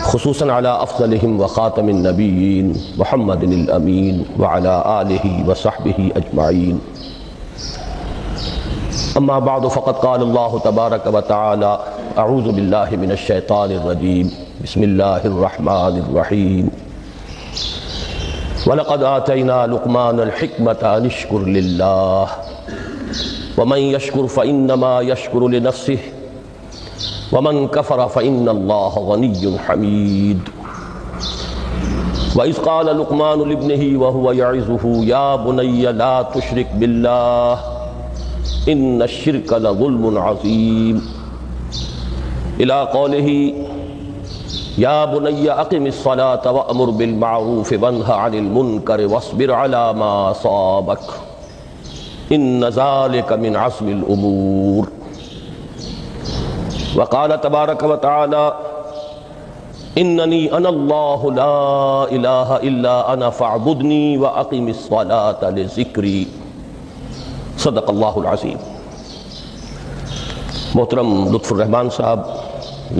خصوصاً على افضلهم وخاتم النبیین محمد الامین وعلى آلہ وصحبہ اجمعین. اما بعد فقد قال اللہ تبارک وتعالی اعوذ باللہ من الشیطان الرجیم بسم اللہ الرحمن الرحیم. وَلَقَدْ آتَيْنَا لُقْمَانَ الْحِكْمَةَ أَنِ اشْكُرْ لِلَّهِ وَمَنْ يَشْكُرْ فَإِنَّمَا يَشْكُرُ لِنَفْسِهِ وَمَنْ كَفَرَ فَإِنَّ اللَّهَ غَنِيٌّ حَمِيدٌ. وَإِذْ قَالَ لُقْمَانُ لِابْنِهِ وَهُوَ يَعِظُهُ يَا بُنَيَّ لَا تُشْرِكْ بِاللَّهِ إِنَّ الشِّرْكَ لَظُلْمٌ عَظِيمٌ إِلَى قَوْلِهِ یا بنی اقم الصلاة وأمر بالمعروف وانہ عن المنکر واصبر على ما أصابک ان ذلک من عزم الامور. وقال تبارک وتعالی اننی انا اللہ لا الہ الا انا فاعبدنی واقم الصلاة لذکری. صدق اللہ العظیم. محترم لطف الرحمان صاحب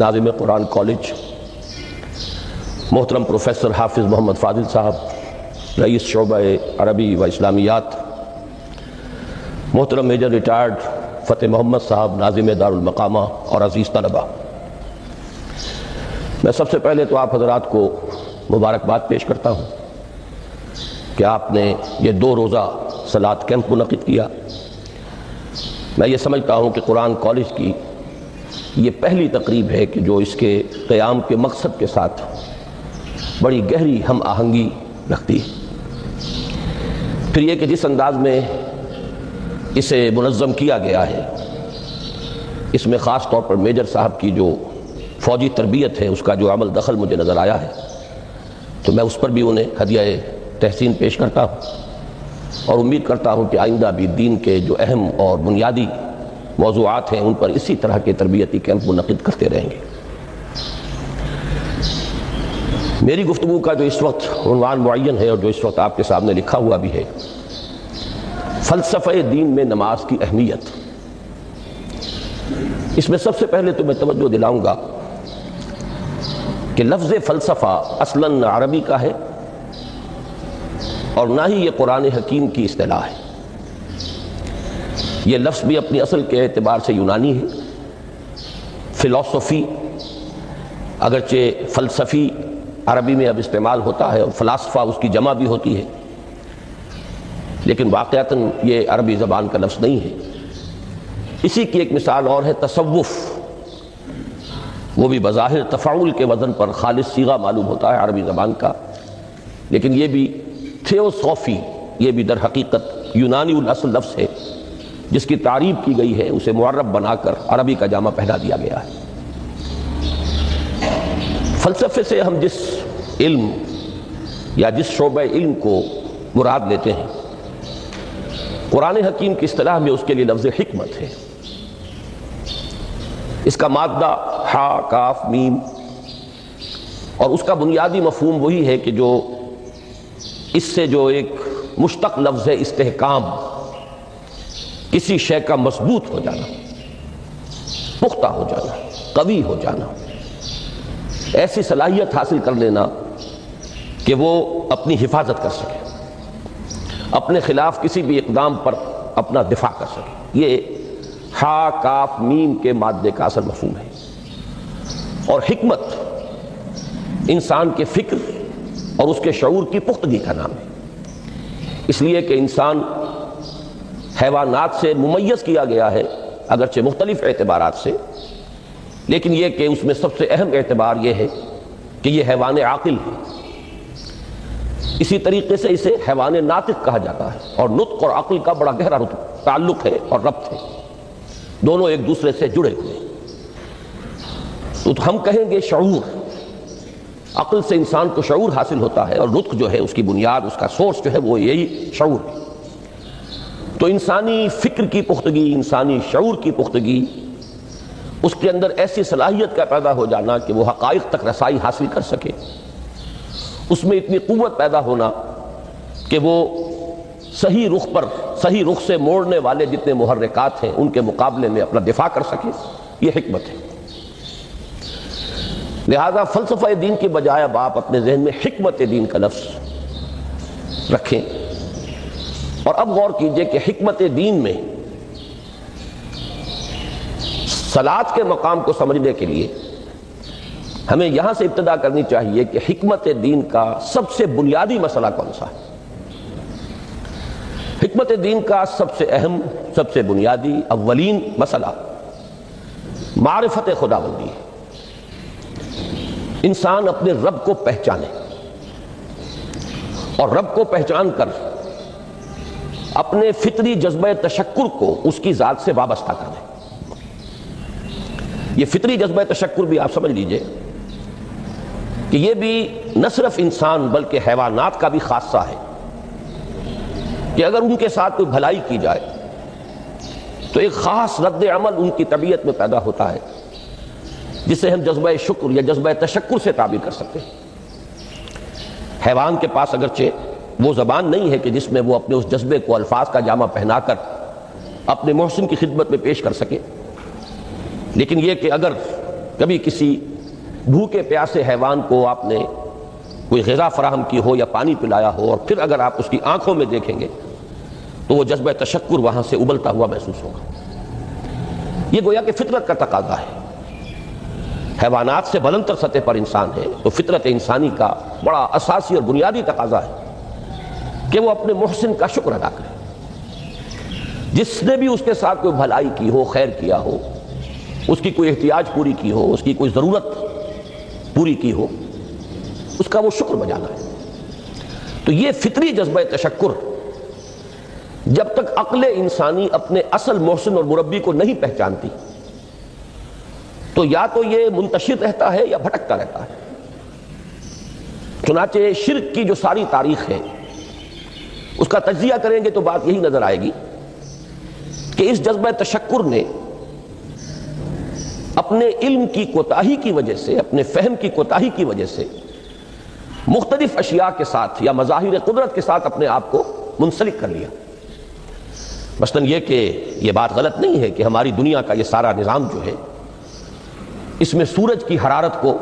ناظم قرآن کالج، محترم پروفیسر حافظ محمد فاضل صاحب رئیس شعبہ عربی و اسلامیات، محترم میجر ریٹائرڈ فتح محمد صاحب ناظم دارالمقامہ اور عزیز طلبہ، میں سب سے پہلے تو آپ حضرات کو مبارکباد پیش کرتا ہوں کہ آپ نے یہ 2 روزہ صلاۃ کیمپ منعقد کیا. میں یہ سمجھتا ہوں کہ قرآن کالج کی یہ پہلی تقریب ہے کہ جو اس کے قیام کے مقصد کے ساتھ بڑی گہری ہم آہنگی رکھتی ہے. پھر یہ کہ جس انداز میں اسے منظم کیا گیا ہے، اس میں خاص طور پر میجر صاحب کی جو فوجی تربیت ہے اس کا جو عمل دخل مجھے نظر آیا ہے، تو میں اس پر بھی انہیں ہدیہ تحسین پیش کرتا ہوں اور امید کرتا ہوں کہ آئندہ بھی دین کے جو اہم اور بنیادی موضوعات ہیں ان پر اسی طرح کے تربیتی کیمپ منعقد کرتے رہیں گے. میری گفتگو کا جو اس وقت عنوان معین ہے اور جو اس وقت آپ کے سامنے لکھا ہوا بھی ہے، فلسفہ دین میں نماز کی اہمیت. اس میں سب سے پہلے تو میں توجہ دلاؤں گا کہ لفظ فلسفہ اصلاً عربی کا ہے اور نہ ہی یہ قرآن حکیم کی اصطلاح ہے. یہ لفظ بھی اپنی اصل کے اعتبار سے یونانی ہے. فلسفی اگرچہ فلسفی عربی میں اب استعمال ہوتا ہے اور فلاسفہ اس کی جمع بھی ہوتی ہے، لیکن واقعتاً یہ عربی زبان کا لفظ نہیں ہے. اسی کی ایک مثال اور ہے تصوف. وہ بھی بظاہر تفاعل کے وزن پر خالص صیغہ معلوم ہوتا ہے عربی زبان کا، لیکن یہ بھی تھیوسوفی، یہ بھی در حقیقت یونانی الاصل لفظ ہے جس کی تعریف کی گئی ہے، اسے معرب بنا کر عربی کا جامہ پہنا دیا گیا ہے. فلسفے سے ہم جس علم یا جس شعبہ علم کو مراد لیتے ہیں، قرآن حکیم کی اصطلاح میں اس کے لیے لفظ حکمت ہے. اس کا مادہ ہا کاف میم، اور اس کا بنیادی مفہوم وہی ہے کہ جو اس سے جو ایک مشتق لفظ ہے استحکام، کسی شے کا مضبوط ہو جانا، پختہ ہو جانا، قوی ہو جانا، ایسی صلاحیت حاصل کر لینا کہ وہ اپنی حفاظت کر سکے، اپنے خلاف کسی بھی اقدام پر اپنا دفاع کر سکے. یہ ہا کاف میم کے مادے کا اصل مفہوم ہے. اور حکمت انسان کے فکر اور اس کے شعور کی پختگی کا نام ہے، اس لیے کہ انسان حیوانات سے ممیز کیا گیا ہے اگرچہ مختلف اعتبارات سے، لیکن یہ کہ اس میں سب سے اہم اعتبار یہ ہے کہ یہ حیوان عاقل ہے. اسی طریقے سے اسے حیوان ناطق کہا جاتا ہے، اور نطق اور عقل کا بڑا گہرا تعلق ہے اور ربط ہے، دونوں ایک دوسرے سے جڑے ہوئے ہیں. تو ہم کہیں گے شعور، عقل سے انسان کو شعور حاصل ہوتا ہے، اور نطق جو ہے اس کی بنیاد، اس کا سورس جو ہے وہ یہی شعور ہے. تو انسانی فکر کی پختگی، انسانی شعور کی پختگی، اس کے اندر ایسی صلاحیت کا پیدا ہو جانا کہ وہ حقائق تک رسائی حاصل کر سکے، اس میں اتنی قوت پیدا ہونا کہ وہ صحیح رخ پر، صحیح رخ سے موڑنے والے جتنے محرکات ہیں ان کے مقابلے میں اپنا دفاع کر سکے، یہ حکمت ہے. لہذا فلسفہ دین کی بجائے اب آپ اپنے ذہن میں حکمت دین کا لفظ رکھیں، اور اب غور کیجئے کہ حکمت دین میں صلاۃ کے مقام کو سمجھنے کے لیے ہمیں یہاں سے ابتدا کرنی چاہیے کہ حکمت دین کا سب سے بنیادی مسئلہ کون سا ہے۔ حکمت دین کا سب سے اہم، سب سے بنیادی، اولین مسئلہ معرفت خداوندی ہے۔ انسان اپنے رب کو پہچانے اور رب کو پہچان کر اپنے فطری جذبہ تشکر کو اس کی ذات سے وابستہ کر دے۔ یہ فطری جذبہ تشکر بھی آپ سمجھ لیجئے کہ یہ بھی نہ صرف انسان بلکہ حیوانات کا بھی خاصہ ہے کہ اگر ان کے ساتھ کوئی بھلائی کی جائے تو ایک خاص رد عمل ان کی طبیعت میں پیدا ہوتا ہے جسے ہم جذبہ شکر یا جذبہ تشکر سے تعبیر کر سکتے ہیں۔ حیوان کے پاس اگرچہ وہ زبان نہیں ہے کہ جس میں وہ اپنے اس جذبے کو الفاظ کا جامہ پہنا کر اپنے محسن کی خدمت میں پیش کر سکے، لیکن یہ کہ اگر کبھی کسی بھوکے پیاسے حیوان کو آپ نے کوئی غذا فراہم کی ہو یا پانی پلایا ہو اور پھر اگر آپ اس کی آنکھوں میں دیکھیں گے تو وہ جذبہ تشکر وہاں سے ابلتا ہوا محسوس ہوگا۔ یہ گویا کہ فطرت کا تقاضا ہے۔ حیوانات سے بلند تر سطح پر انسان ہے تو فطرت انسانی کا بڑا اساسی اور بنیادی تقاضا ہے کہ وہ اپنے محسن کا شکر ادا کرے۔ جس نے بھی اس کے ساتھ کوئی بھلائی کی ہو، خیر کیا ہو، اس کی کوئی احتیاج پوری کی ہو، اس کی کوئی ضرورت پوری کی ہو، اس کا وہ شکر بجانا ہے۔ تو یہ فطری جذبہ تشکر جب تک عقل انسانی اپنے اصل محسن اور مربی کو نہیں پہچانتی تو یا تو یہ منتشر رہتا ہے یا بھٹکتا رہتا ہے۔ چنانچہ شرک کی جو ساری تاریخ ہے اس کا تجزیہ کریں گے تو بات یہی نظر آئے گی کہ اس جذبہ تشکر نے اپنے علم کی کوتاہی کی وجہ سے، اپنے فہم کی کوتاہی کی وجہ سے مختلف اشیاء کے ساتھ یا مظاہر قدرت کے ساتھ اپنے آپ کو منسلک کر لیا۔ مثلا یہ کہ یہ بات غلط نہیں ہے کہ ہماری دنیا کا یہ سارا نظام جو ہے اس میں سورج کی حرارت کو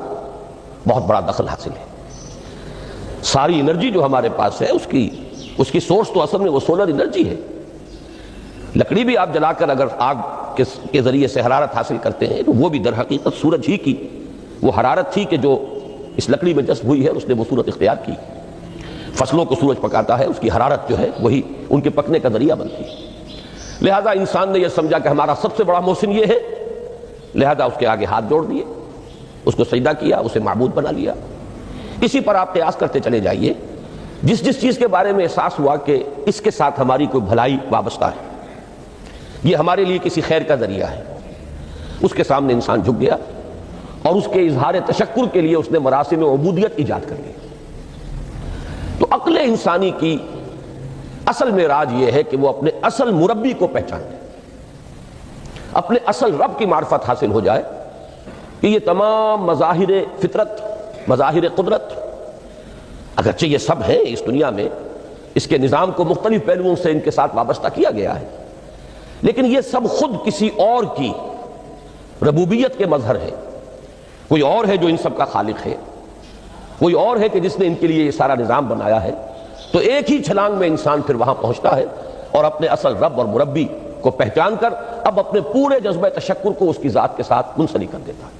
بہت بڑا دخل حاصل ہے۔ ساری انرجی جو ہمارے پاس ہے اس کی سورس تو اصل میں وہ سولر انرجی ہے۔ لکڑی بھی آپ جلا کر اگر آگ کے ذریعے سے حرارت حاصل کرتے ہیں تو وہ بھی در حقیقت سورج ہی کی وہ حرارت تھی کہ جو اس لکڑی میں جذب ہوئی ہے، اس نے وہ صورت اختیار کی۔ فصلوں کو سورج پکاتا ہے، اس کی حرارت جو ہے وہی ان کے پکنے کا ذریعہ بنتی ہے۔ لہذا انسان نے یہ سمجھا کہ ہمارا سب سے بڑا محسن یہ ہے، لہذا اس کے آگے ہاتھ جوڑ دیے، اس کو سجدہ کیا، اسے معبود بنا لیا۔ اسی پر آپ قیاس کرتے چلے جائیے، جس چیز کے بارے میں احساس ہوا کہ اس کے ساتھ ہماری کوئی بھلائی وابستہ ہے، یہ ہمارے لیے کسی خیر کا ذریعہ ہے، اس کے سامنے انسان جھک گیا اور اس کے اظہار تشکر کے لیے اس نے مراسم عبودیت ایجاد کر لی۔ تو عقل انسانی کی اصل معراج یہ ہے کہ وہ اپنے اصل مربی کو پہچانے، اپنے اصل رب کی معرفت حاصل ہو جائے کہ یہ تمام مظاہر فطرت، مظاہر قدرت، اگرچہ یہ سب ہیں اس دنیا میں، اس کے نظام کو مختلف پہلوؤں سے ان کے ساتھ وابستہ کیا گیا ہے، لیکن یہ سب خود کسی اور کی ربوبیت کے مظہر ہے۔ کوئی اور ہے جو ان سب کا خالق ہے، کوئی اور ہے کہ جس نے ان کے لیے یہ سارا نظام بنایا ہے۔ تو ایک ہی چھلانگ میں انسان پھر وہاں پہنچتا ہے اور اپنے اصل رب اور مربی کو پہچان کر اب اپنے پورے جذبہ تشکر کو اس کی ذات کے ساتھ منسلک کر دیتا ہے۔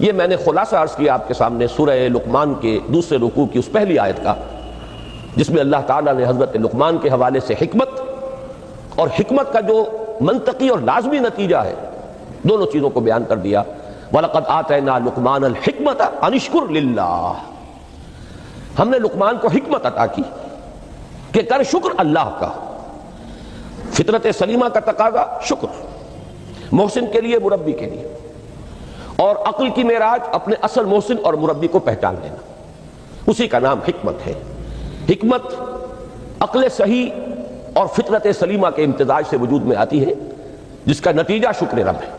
یہ میں نے خلاصہ عرض کیا آپ کے سامنے سورہ لقمان کے دوسرے رکوع کی اس پہلی آیت کا، جس میں اللہ تعالیٰ نے حضرت لقمان کے حوالے سے حکمت اور حکمت کا جو منطقی اور لازمی نتیجہ ہے دونوں چیزوں کو بیان کر دیا۔ وَلَقَدْ آتَيْنَا لُقْمَانَ الْحِكْمَةَ أَنِ اشْكُرْ لِلَّهِ، ہم نے لقمان کو حکمت عطا کی کہ کر شکر اللہ کا۔ فطرت سلیمہ کا تقاضا شکر، محسن کے لیے، مربی کے لیے، اور عقل کی معراج اپنے اصل محسن اور مربی کو پہچان لینا، اسی کا نام حکمت ہے۔ حکمت عقل صحیح اور فطرت سلیمہ کے امتزاج سے وجود میں آتی ہے، جس کا نتیجہ شکر رب ہے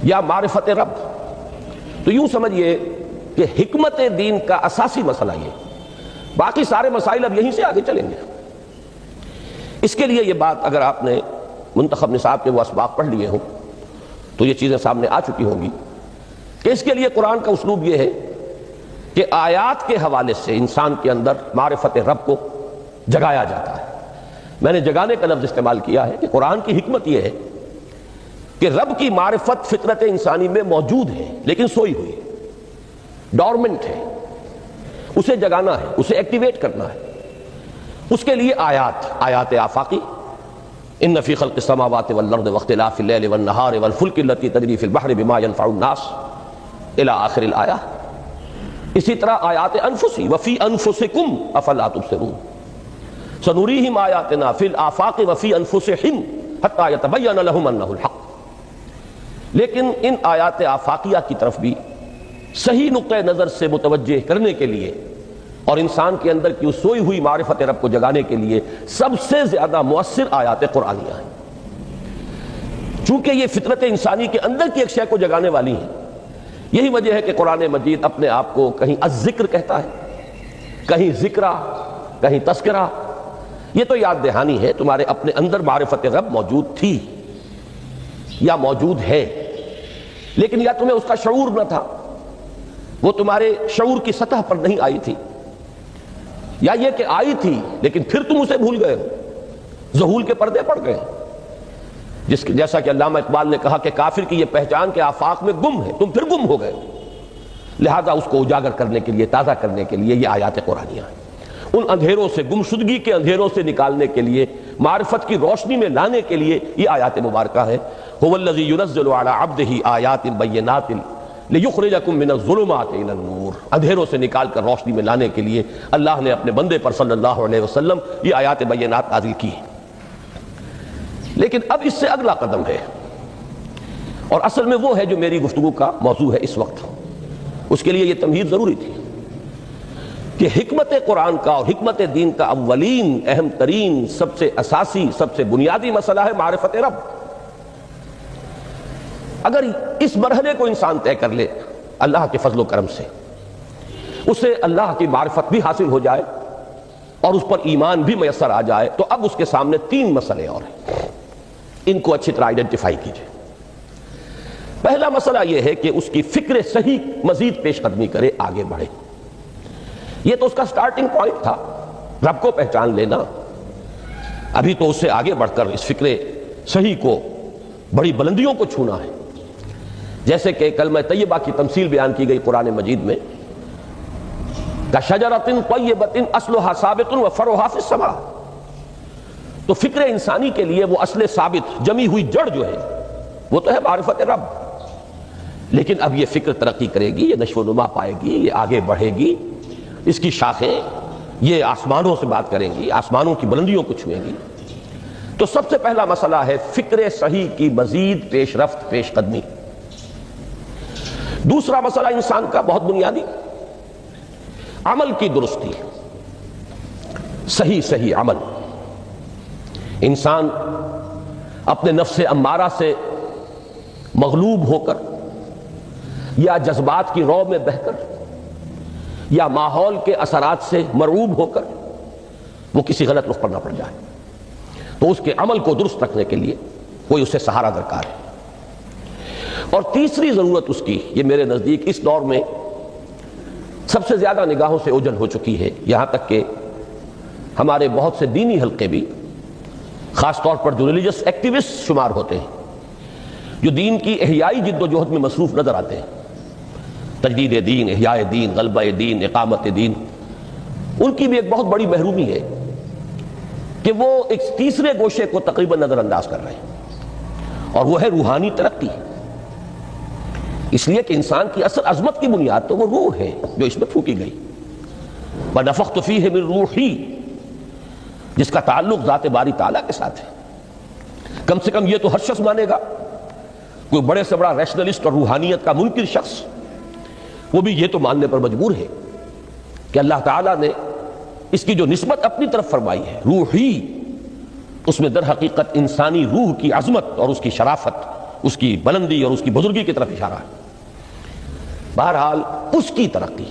یا معرفت رب۔ تو یوں سمجھیے کہ حکمت دین کا اساسی مسئلہ یہ، باقی سارے مسائل اب یہیں سے آگے چلیں گے۔ اس کے لیے یہ بات اگر آپ نے منتخب نصاب کے وہ اسباق پڑھ لیے ہوں تو یہ چیزیں سامنے آ چکی ہوں گی کہ اس کے لیے قرآن کا اسلوب یہ ہے کہ آیات کے حوالے سے انسان کے اندر معرفت رب کو جگایا جاتا ہے۔ میں نے جگانے کا لفظ استعمال کیا ہے کہ قرآن کی حکمت یہ ہے کہ رب کی معرفت فطرت انسانی میں موجود ہے لیکن سوئی ہوئی ہے، ڈورمنٹ ہے، اسے جگانا ہے، اسے ایکٹیویٹ کرنا ہے۔ اس کے لیے آیات آفاقی، ان فی خلق السماوات والارض واختلاف اللیل والنہار والفلک التی تجری فی البحر بما ينفع الناس الی آخر الآیہ۔ اسی طرح آیات انفسی وفی انفسکم افلا تبصرون سنریہم آیاتنا فی الآفاق وفی انفسہم حتی یتبین لہم انہ الحق۔ لیکن ان آیات آفاقیہ کی طرف بھی صحیح نقطہ نظر سے متوجہ کرنے کے لیے اور انسان کے اندر کی سوئی ہوئی معرفت رب کو جگانے کے لیے سب سے زیادہ مؤثر آیات قرآنیہ ہیں، چونکہ یہ فطرت انسانی کے اندر کی ایک شے کو جگانے والی ہیں۔ یہی وجہ ہے کہ قرآن مجید اپنے آپ کو کہیں الذکر کہتا ہے، کہیں ذکرہ، کہیں تذکرہ۔ یہ تو یاد دہانی ہے، تمہارے اپنے اندر معرفت رب موجود تھی یا موجود ہے، لیکن یا تمہیں اس کا شعور نہ تھا، وہ تمہارے شعور کی سطح پر نہیں آئی تھی، یا یہ کہ آئی تھی لیکن پھر تم اسے بھول گئے ہو، ذہول کے پردے پڑ گئے، جیسا کہ علامہ اقبال نے کہا کہ کافر کی یہ پہچان کے آفاق میں گم ہے، تم پھر گم ہو گئے ہو۔ لہذا اس کو اجاگر کرنے کے لیے، تازہ کرنے کے لیے یہ آیات قرآنیہ ہیں، ان اندھیروں سے، گمشدگی کے اندھیروں سے نکالنے کے لیے، معرفت کی روشنی میں لانے کے لیے یہ آیات مبارکہ ہے۔ هو الذی ينزل علی عبدہ آیات بینات لِيُخْرِجَكُم مِّنَ الظُّلُمَاتِ إِلَى النُّورِ، اندھیروں سے نکال کر روشنی میں لانے کے لیے اللہ نے اپنے بندے پر صلی اللہ علیہ وسلم یہ آیات بینات نازل کی ہیں۔ لیکن اب اس سے اگلا قدم ہے، اور اصل میں وہ ہے جو میری گفتگو کا موضوع ہے اس وقت۔ اس کے لیے یہ تمہید ضروری تھی کہ حکمت قرآن کا اور حکمت دین کا اولین، اہم ترین، سب سے اساسی، سب سے بنیادی مسئلہ ہے معرفت رب۔ اگر اس مرحلے کو انسان طے کر لے اللہ کے فضل و کرم سے، اسے اللہ کی معرفت بھی حاصل ہو جائے اور اس پر ایمان بھی میسر آ جائے، تو اب اس کے سامنے تین مسئلے اور ہیں، ان کو اچھی طرح آئیڈینٹیفائی کیجئے۔ پہلا مسئلہ یہ ہے کہ اس کی فکر صحیح مزید پیش قدمی کرے، آگے بڑھے۔ یہ تو اس کا سٹارٹنگ پوائنٹ تھا، رب کو پہچان لینا۔ ابھی تو اس سے آگے بڑھ کر اس فکر صحیح کو، بڑی بلندیوں کو چھونا ہے، جیسے کہ کلمہ طیبہ کی تمثیل بیان کی گئی قرآن مجید میں، کَشَجَرَةٍ طَیِّبَةٍ أَصْلُهَا ثَابِتٌ وَفَرْعُهَا فِي السَّمَاءِ۔ تو فکر انسانی کے لیے وہ اصل ثابت جمی ہوئی جڑ جو ہے وہ تو ہے معرفت رب، لیکن اب یہ فکر ترقی کرے گی، یہ نشو و نما پائے گی، یہ آگے بڑھے گی، اس کی شاخیں یہ آسمانوں سے بات کریں گی، آسمانوں کی بلندیوں کو چھوئیں گی۔ تو سب سے پہلا مسئلہ ہے فکر صحیح کی مزید پیش رفت، پیش قدمی۔ دوسرا مسئلہ انسان کا بہت بنیادی، عمل کی درستی، صحیح عمل۔ انسان اپنے نفس امارہ سے مغلوب ہو کر، یا جذبات کی رو میں بہہ کر، یا ماحول کے اثرات سے مرعوب ہو کر وہ کسی غلط رخ پر نہ پڑ جائے، تو اس کے عمل کو درست رکھنے کے لیے کوئی اسے سہارا درکار ہے۔ اور تیسری ضرورت اس کی، یہ میرے نزدیک اس دور میں سب سے زیادہ نگاہوں سے اوجھل ہو چکی ہے، یہاں تک کہ ہمارے بہت سے دینی حلقے بھی، خاص طور پر جو ریلیجس ایکٹیوسٹ شمار ہوتے ہیں، جو دین کی احیائی جد و جہد میں مصروف نظر آتے ہیں، تجدید دین، احیاء دین، غلبہ دین، اقامت دین، ان کی بھی ایک بہت بڑی محرومی ہے کہ وہ ایک تیسرے گوشے کو تقریباً نظر انداز کر رہے ہیں، اور وہ ہے روحانی ترقی۔ اس لیے کہ انسان کی اصل عظمت کی بنیاد تو وہ روح ہے جو اس میں پھونکی گئی، وَنَفَخْتُ فِيهِ مِن رُوحِي، جس کا تعلق ذات باری تعالیٰ کے ساتھ ہے۔ کم سے کم یہ تو ہر شخص مانے گا، کوئی بڑے سے بڑا ریشنلسٹ اور روحانیت کا منکر شخص وہ بھی یہ تو ماننے پر مجبور ہے کہ اللہ تعالیٰ نے اس کی جو نسبت اپنی طرف فرمائی ہے روحی، اس میں در حقیقت انسانی روح کی عظمت اور اس کی شرافت، اس کی بلندی اور اس کی بزرگی کی طرف اشارہ ہے۔ بہرحال اس کی ترقی،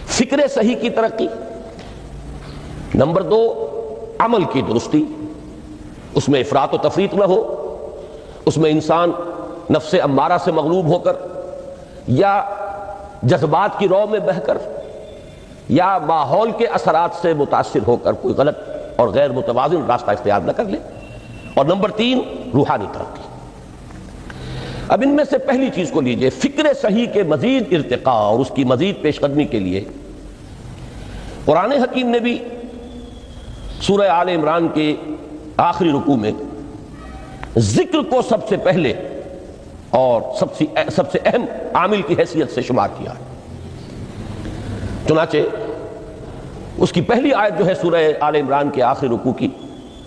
فکر صحیح کی ترقی۔ نمبر دو، عمل کی درستی، اس میں افراط و تفریط نہ ہو، اس میں انسان نفس امارہ سے مغلوب ہو کر یا جذبات کی رو میں بہہ کر یا ماحول کے اثرات سے متاثر ہو کر کوئی غلط اور غیر متوازن راستہ اختیار نہ کر لے۔ اور نمبر 3 روحانی ترقی۔ اب ان میں سے پہلی چیز کو لیجئے، فکر صحیح کے مزید ارتقاء اور اس کی مزید پیش قدمی کے لیے قرآن حکیم نے بھی سورہ آل عمران کے آخری رکوع میں ذکر کو سب سے پہلے اور سب سے اہم عامل کی حیثیت سے شمار کیا ہے۔ چنانچہ اس کی پہلی آیت جو ہے سورہ آل عمران کے آخری رکوع کی،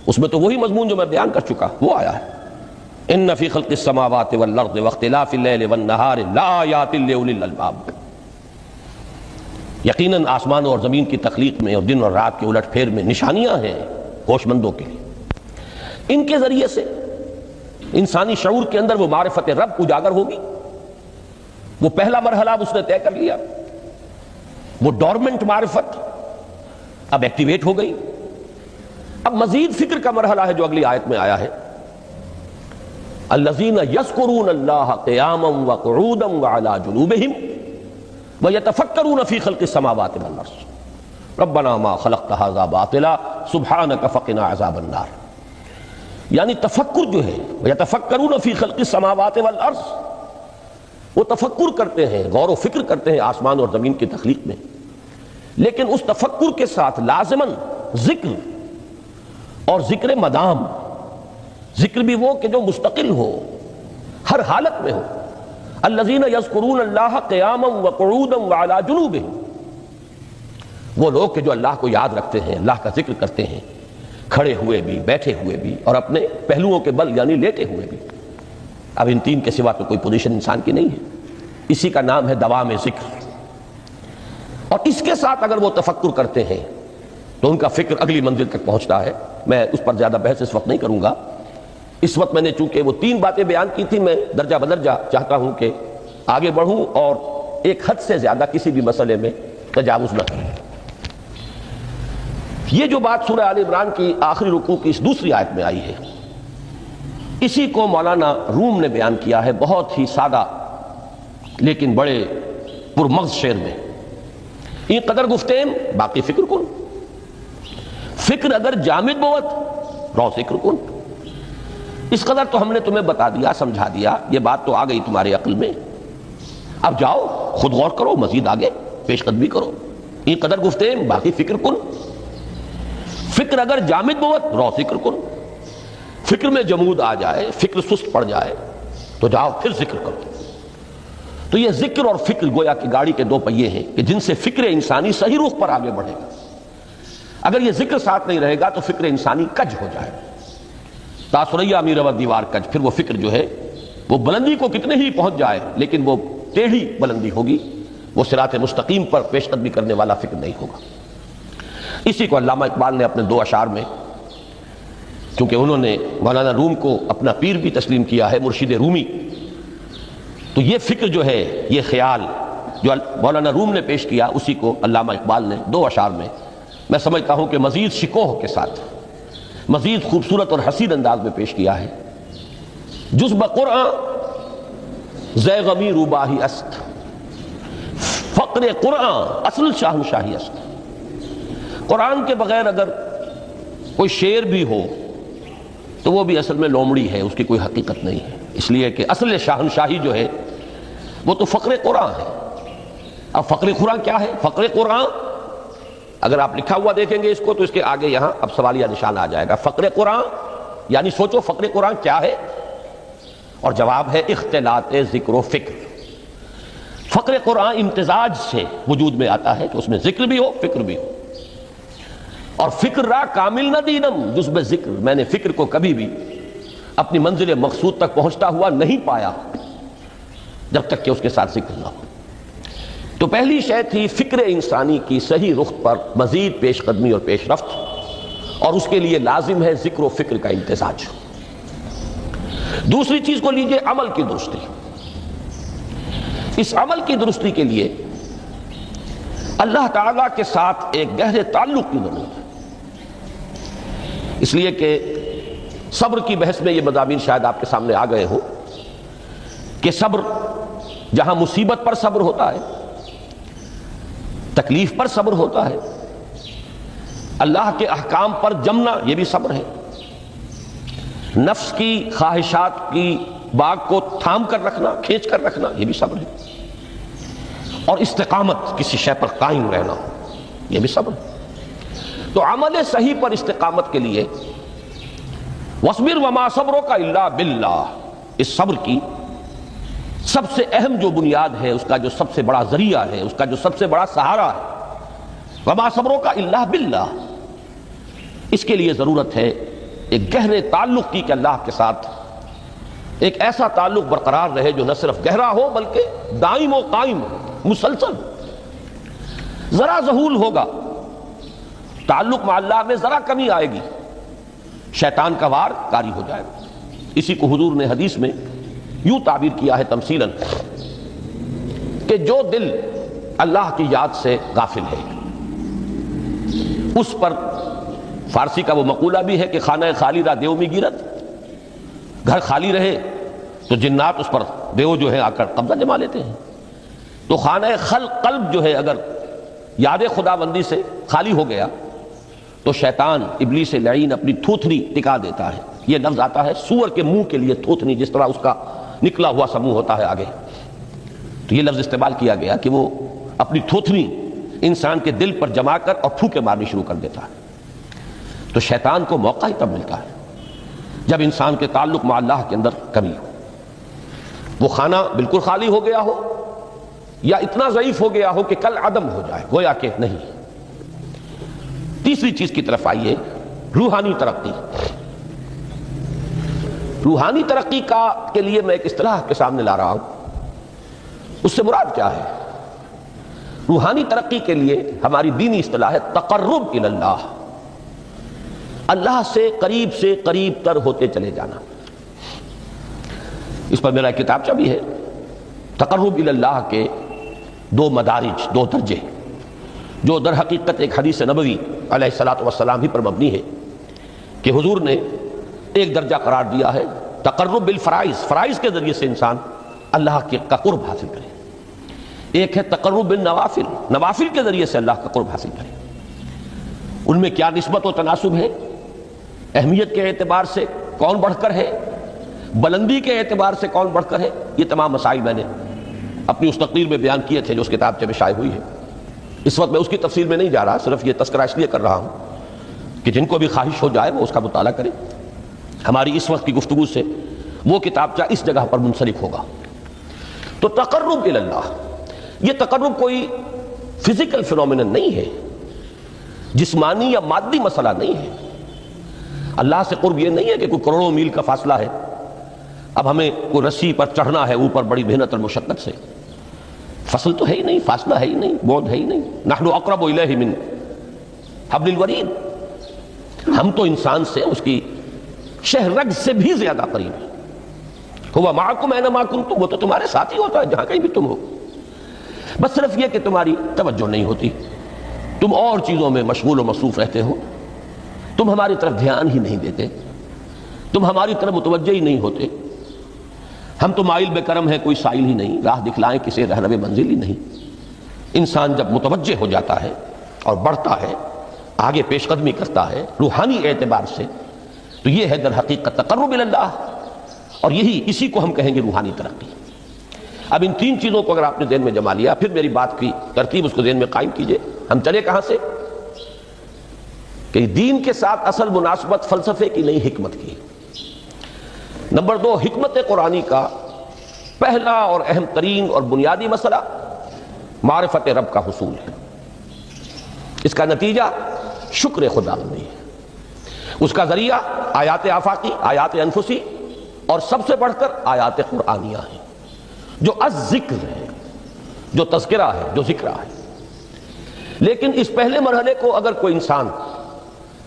اس میں تو وہی مضمون جو میں بیان کر چکا وہ آیا ہے، ان فی خلق السماوات والارض واختلاف اللیل والنہار لآیات لأولی الالباب۔ یقیناً آسمان اور زمین کی تخلیق میں اور دن اور رات کے الٹ پھیر میں نشانیاں ہیں ہوش مندوں کے لیے۔ ان کے ذریعے سے انسانی شعور کے اندر وہ معرفت رب اجاگر ہوگی۔ وہ پہلا مرحلہ اب اس نے طے کر لیا، وہ ڈورمنٹ معرفت اب ایکٹیویٹ ہو گئی۔ اب مزید فکر کا مرحلہ ہے جو اگلی آیت میں آیا ہے، الذین یذکرون اللہ قیاما وقعودا وعلی جنوبہم ویتفکرون فی خلق السماوات والارض ربنا ما خلقت ھذا باطلا سبحانک فقنا عذاب النار۔ یعنی تفکر جو ہے، ویتفکرون فی خلق السماوات والارض، وہ تفکر کرتے ہیں، غور و فکر کرتے ہیں آسمان اور زمین کی تخلیق میں، لیکن اس تفکر کے ساتھ لازماً ذکر، اور ذکر مدام، ذکر بھی وہ کہ جو مستقل ہو، ہر حالت میں ہو۔ الذین یذکرون اللہ قیاما وقعودا وعلی جنوبہم، وہ لوگ کہ جو اللہ کو یاد رکھتے ہیں، اللہ کا ذکر کرتے ہیں، کھڑے ہوئے بھی، بیٹھے ہوئے بھی، اور اپنے پہلوؤں کے بل یعنی لیٹے ہوئے بھی۔ اب ان تین کے سوا تو کوئی پوزیشن انسان کی نہیں ہے، اسی کا نام ہے دوام ذکر۔ اور اس کے ساتھ اگر وہ تفکر کرتے ہیں تو ان کا فکر اگلی منزل تک پہنچتا ہے۔ میں اس پر زیادہ بحث اس وقت نہیں کروں گا۔ اس وقت میں نے چونکہ وہ 3 باتیں بیان کی تھی، میں درجہ بدرجہ چاہتا ہوں کہ آگے بڑھوں اور ایک حد سے زیادہ کسی بھی مسئلے میں تجاوز نہ کروں۔ یہ جو بات سورہ آل عمران کی آخری رکوع کی اس دوسری آیت میں آئی ہے، اسی کو مولانا روم نے بیان کیا ہے بہت ہی سادہ لیکن بڑے پرمغز شعر میں۔ این قدر گفتیم باقی فکر کن، فکر اگر جامد بوت رو ذکر کن۔ اس قدر تو ہم نے تمہیں بتا دیا، سمجھا دیا، یہ بات تو آ گئی تمہارے عقل میں، اب جاؤ خود غور کرو، مزید آگے پیش قدمی کرو۔ این قدر گفتیم باقی فکر کن، فکر اگر جامد بوت رو ذکر کن۔ فکر میں جمود آ جائے، فکر سست پڑ جائے تو جاؤ پھر ذکر کرو۔ تو یہ ذکر اور فکر گویا کہ گاڑی کے 2 پہیے ہیں کہ جن سے فکر انسانی صحیح رخ پر آگے بڑھے گا۔ اگر یہ ذکر ساتھ نہیں رہے گا تو فکر انسانی کج ہو جائے، تاثریا میرا دیوار کج، پھر وہ فکر جو ہے وہ بلندی کو کتنے ہی پہنچ جائے لیکن وہ ٹیڑھی بلندی ہوگی، وہ صراط مستقیم پر پیش قدمی کرنے والا فکر نہیں ہوگا۔ اسی کو علامہ اقبال نے اپنے 2 اشعار میں، چونکہ انہوں نے مولانا روم کو اپنا پیر بھی تسلیم کیا ہے، مرشد رومی، تو یہ فکر جو ہے، یہ خیال جو مولانا روم نے پیش کیا، اسی کو علامہ اقبال نے 2 اشعار میں میں سمجھتا ہوں کہ مزید شکوہ کے ساتھ، مزید خوبصورت اور حسین انداز میں پیش کیا ہے۔ جز بقرآن زے غمی روباہی است، فقر قرآن اصل شاہنشاہی است۔ قرآن کے بغیر اگر کوئی شعر بھی ہو تو وہ بھی اصل میں لومڑی ہے، اس کی کوئی حقیقت نہیں ہے، اس لیے کہ اصل شاہنشاہی جو ہے وہ تو فقر قرآن ہے۔ اب فقر قرآن کیا ہے؟ فقر قرآن اگر آپ لکھا ہوا دیکھیں گے اس کو تو اس کے آگے یہاں اب سوالیہ نشان آ جائے گا۔ فقر قرآن یعنی سوچو فقر قرآن کیا ہے، اور جواب ہے اختلاط ذکر و فکر۔ فقر قرآن امتزاج سے وجود میں آتا ہے کہ اس میں ذکر بھی ہو فکر بھی ہو، اور فکر را کامل نہ دینم جز بے ذکر، میں نے فکر کو کبھی بھی اپنی منزل مقصود تک پہنچتا ہوا نہیں پایا جب تک کہ اس کے ساتھ ذکر نہ ہو۔ تو پہلی شے تھی فکر انسانی کی صحیح رخ پر مزید پیش قدمی اور پیش رفت، اور اس کے لیے لازم ہے ذکر و فکر کا امتزاج۔ دوسری چیز کو لیجئے عمل کی درستی۔ اس عمل کی درستی کے لیے اللہ تعالیٰ کے ساتھ ایک گہرے تعلق کی ضرورت ہے، اس لیے کہ صبر کی بحث میں یہ مضامین شاید آپ کے سامنے آ گئے ہوں کہ صبر جہاں مصیبت پر صبر ہوتا ہے، تکلیف پر صبر ہوتا ہے، اللہ کے احکام پر جمنا یہ بھی صبر ہے، نفس کی خواہشات کی باغ کو تھام کر رکھنا، کھینچ کر رکھنا یہ بھی صبر ہے، اور استقامت کسی شے پر قائم رہنا یہ بھی صبر ہے۔ تو عمل صحیح پر استقامت کے لیے وَاصْبِرْ وَمَا صَبْرُكَ إِلَّا بِاللَّهِ، اس صبر کی سب سے اہم جو بنیاد ہے، اس کا جو سب سے بڑا ذریعہ ہے، اس کا جو سب سے بڑا سہارا ہے، وَمَا صَبْرُكَ إِلَّا بِاللَّهِ، اس کے لیے ضرورت ہے ایک گہرے تعلق کی کہ اللہ کے ساتھ ایک ایسا تعلق برقرار رہے جو نہ صرف گہرا ہو بلکہ دائم و قائم ہو، مسلسل ہو۔ ذرا ذہول ہوگا تعلق مع اللہ میں، ذرا کمی آئے گی، شیطان کا وار کاری ہو جائے گا۔ اسی کو حضور نے حدیث میں یوں تعبیر کیا ہے تمثیلاً کہ جو دل اللہ کی یاد سے غافل ہے اس پر، فارسی کا وہ مقولہ بھی ہے کہ خانہ خالی را دیو میں گیرت، گھر خالی رہے تو جنات اس پر دیو جو ہے آ کر قبضہ جما لیتے ہیں۔ تو خانہ قلب جو ہے اگر یاد خدا بندی سے خالی ہو گیا تو شیطان ابلیس لعین اپنی تھوتھنی ٹکا دیتا ہے۔ یہ لفظ آتا ہے سور کے منہ کے لیے تھوتھنی، جس طرح اس کا نکلا ہوا سا منہ ہوتا ہے آگے، تو یہ لفظ استعمال کیا گیا کہ وہ اپنی تھوتھنی انسان کے دل پر جما کر اور پھوکے مارنی شروع کر دیتا ہے۔ تو شیطان کو موقع ہی تب ملتا ہے جب انسان کے تعلق مع اللہ کے اندر کمی ہو، وہ خانہ بالکل خالی ہو گیا ہو یا اتنا ضعیف ہو گیا ہو کہ کل عدم ہو جائے، گویا کہ نہیں۔ تیسری چیز کی طرف آئیے، روحانی ترقی۔ روحانی ترقی کے لیے میں ایک اصطلاح کے سامنے لا رہا ہوں، اس سے مراد کیا ہے؟ روحانی ترقی کے لیے ہماری دینی اصطلاح ہے تقرب الی اللہ، اللہ سے قریب تر ہوتے چلے جانا۔ اس پر میرا کتابچہ بھی ہے۔ تقرب الی اللہ کے دو مدارج، دو درجے، جو در حقیقت ایک حدیث نبوی علیہ الصلوۃ والسلام ہی پر مبنی ہے کہ حضور نے ایک درجہ قرار دیا ہے تقرب بالفرائض، فرائض کے ذریعے سے انسان اللہ کا قرب حاصل کرے۔ ایک ہے تقرب بالنوافل، نوافل کے ذریعے سے اللہ کا قرب حاصل کرے۔ ان میں کیا نسبت و تناسب ہے، اہمیت کے اعتبار سے کون بڑھ کر ہے، بلندی کے اعتبار سے کون بڑھ کر ہے، یہ تمام مسائل میں نے اپنی اس تقریر میں بیان کیے تھے جو اس کتابچے میں شائع ہوئی ہے۔ اس وقت میں اس کی تفصیل میں نہیں جا رہا، صرف یہ تذکرہ اس لیے کر رہا ہوں کہ جن کو بھی خواہش ہو جائے وہ اس کا مطالعہ کرے۔ ہماری اس وقت کی گفتگو سے وہ کتابچہ اس جگہ پر منسلک ہوگا۔ تو تقرب الی اللہ، یہ تقرب کوئی فزیکل فنومینن نہیں ہے، جسمانی یا مادی مسئلہ نہیں ہے۔ اللہ سے قرب یہ نہیں ہے کہ کوئی کروڑوں میل کا فاصلہ ہے، اب ہمیں کوئی رسی پر چڑھنا ہے اوپر بڑی محنت اور مشقت سے، فصل تو ہے ہی نہیں، فاصلہ ہے ہی نہیں، بعد ہے ہی نہیں۔ نحن اقرب الیہ من حبل الورید، ہم تو انسان سے اس کی شہرگ سے بھی زیادہ قریب ہے۔ ہوا معکم اینما کنتم، وہ تو تمہارے ساتھ ہی ہوتا ہے جہاں کہیں بھی تم ہو، بس صرف یہ کہ تمہاری توجہ نہیں ہوتی، تم اور چیزوں میں مشغول و مصروف رہتے ہو، تم ہماری طرف دھیان ہی نہیں دیتے، تم ہماری طرف متوجہ ہی نہیں ہوتے۔ ہم تو مائل بے کرم ہیں، کوئی سائل ہی نہیں، راہ دکھلائیں کسی رہنما منزل ہی نہیں۔ انسان جب متوجہ ہو جاتا ہے اور بڑھتا ہے، آگے پیش قدمی کرتا ہے روحانی اعتبار سے، تو یہ ہے در حقیقت تقرب الی اللہ، اور اسی کو ہم کہیں گے روحانی ترقی۔ اب ان تین چیزوں کو اگر آپ نے ذہن میں جما لیا، پھر میری بات کی ترتیب اس کو ذہن میں قائم کیجئے۔ ہم چلے کہاں سے؟ کہ دین کے ساتھ اصل مناسبت فلسفے کی نہیں، حکمت کی۔ نمبر 2، حکمت قرآنی کا پہلا اور اہم ترین اور بنیادی مسئلہ معرفت رب کا حصول ہے۔ اس کا نتیجہ شکر خدا بندی ہے، اس کا ذریعہ آیات آفاقی، آیات انفسی، اور سب سے بڑھ کر آیات قرآنیہ ہیں جو الذکر ہے، جو تذکرہ ہے، جو ذکرہ ہے۔ لیکن اس پہلے مرحلے کو اگر کوئی انسان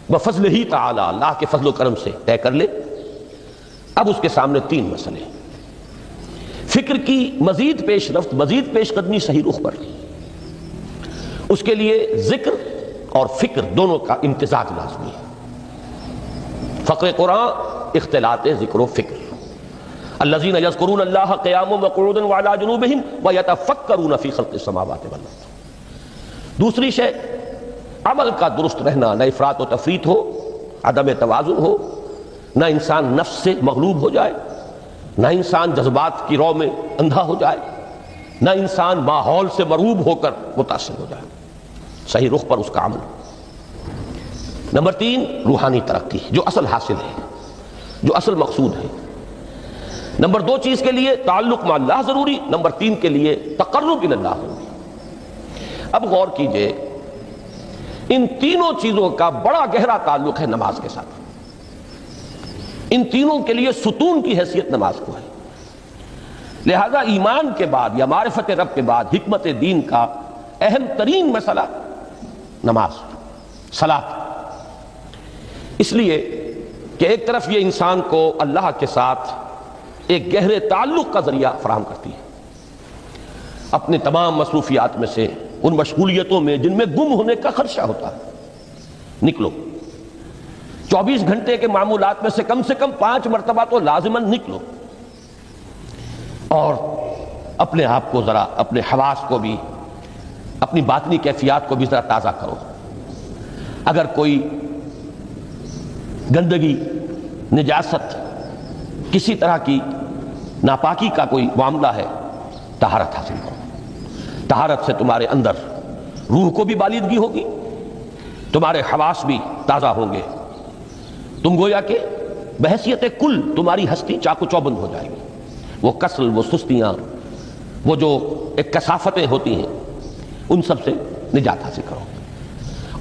بفضل ہی تعالی، اللہ کے فضل و کرم سے طے کر لے، اب اس کے سامنے تین مسئلے، فکر کی مزید پیش رفت، مزید پیش قدمی صحیح رخ پر، اس کے لیے ذکر اور فکر دونوں کا امتزاج لازمی ہے۔ فقر قرآن اختلاط ذکر و فکر، الذین یذکرون اللہ قیاما وقعودا وعلی جنوبہم ویتفکرون فی خلق السماوات والارض۔ دوسری شے عمل کا درست رہنا، نہ افراط و تفریط ہو، عدم توازن ہو، نہ انسان نفس سے مغلوب ہو جائے، نہ انسان جذبات کی رو میں اندھا ہو جائے، نہ انسان ماحول سے مرعوب ہو کر متاثر ہو جائے، صحیح رخ پر اس کا عمل۔ نمبر 3 روحانی ترقی، جو اصل حاصل ہے، جو اصل مقصود ہے۔ نمبر 2 چیز کے لیے تعلق مع اللہ ضروری، نمبر 3 کے لیے تقرب الی اللہ ضروری۔ اب غور کیجئے، ان تینوں چیزوں کا بڑا گہرا تعلق ہے نماز کے ساتھ۔ ان تینوں کے لیے ستون کی حیثیت نماز کو ہے، لہذا ایمان کے بعد یا معرفت رب کے بعد حکمت دین کا اہم ترین مسئلہ نماز، صلاۃ۔ اس لیے کہ ایک طرف یہ انسان کو اللہ کے ساتھ ایک گہرے تعلق کا ذریعہ فراہم کرتی ہے، اپنے تمام مصروفیات میں سے، ان مشغولیتوں میں جن میں گم ہونے کا خدشہ ہوتا ہے، نکلو۔ 24 گھنٹے کے معمولات میں سے کم 5 مرتبہ تو لازماً نکلو، اور اپنے آپ کو ذرا، اپنے حواس کو بھی، اپنی باطنی کیفیات کو بھی ذرا تازہ کرو۔ اگر کوئی گندگی، نجاست، کسی طرح کی ناپاکی کا کوئی معاملہ ہے، طہارت حاصل کرو۔ طہارت سے تمہارے اندر روح کو بھی بالیدگی ہوگی، تمہارے حواس بھی تازہ ہوں گے، تم گویا کہ بحیثیت کل تمہاری ہستی چاق و چوبند ہو جائے گی۔ وہ کسل، وہ سستیاں، وہ جو ایک کثافتیں ہوتی ہیں، ان سب سے نجات حاصل کرو،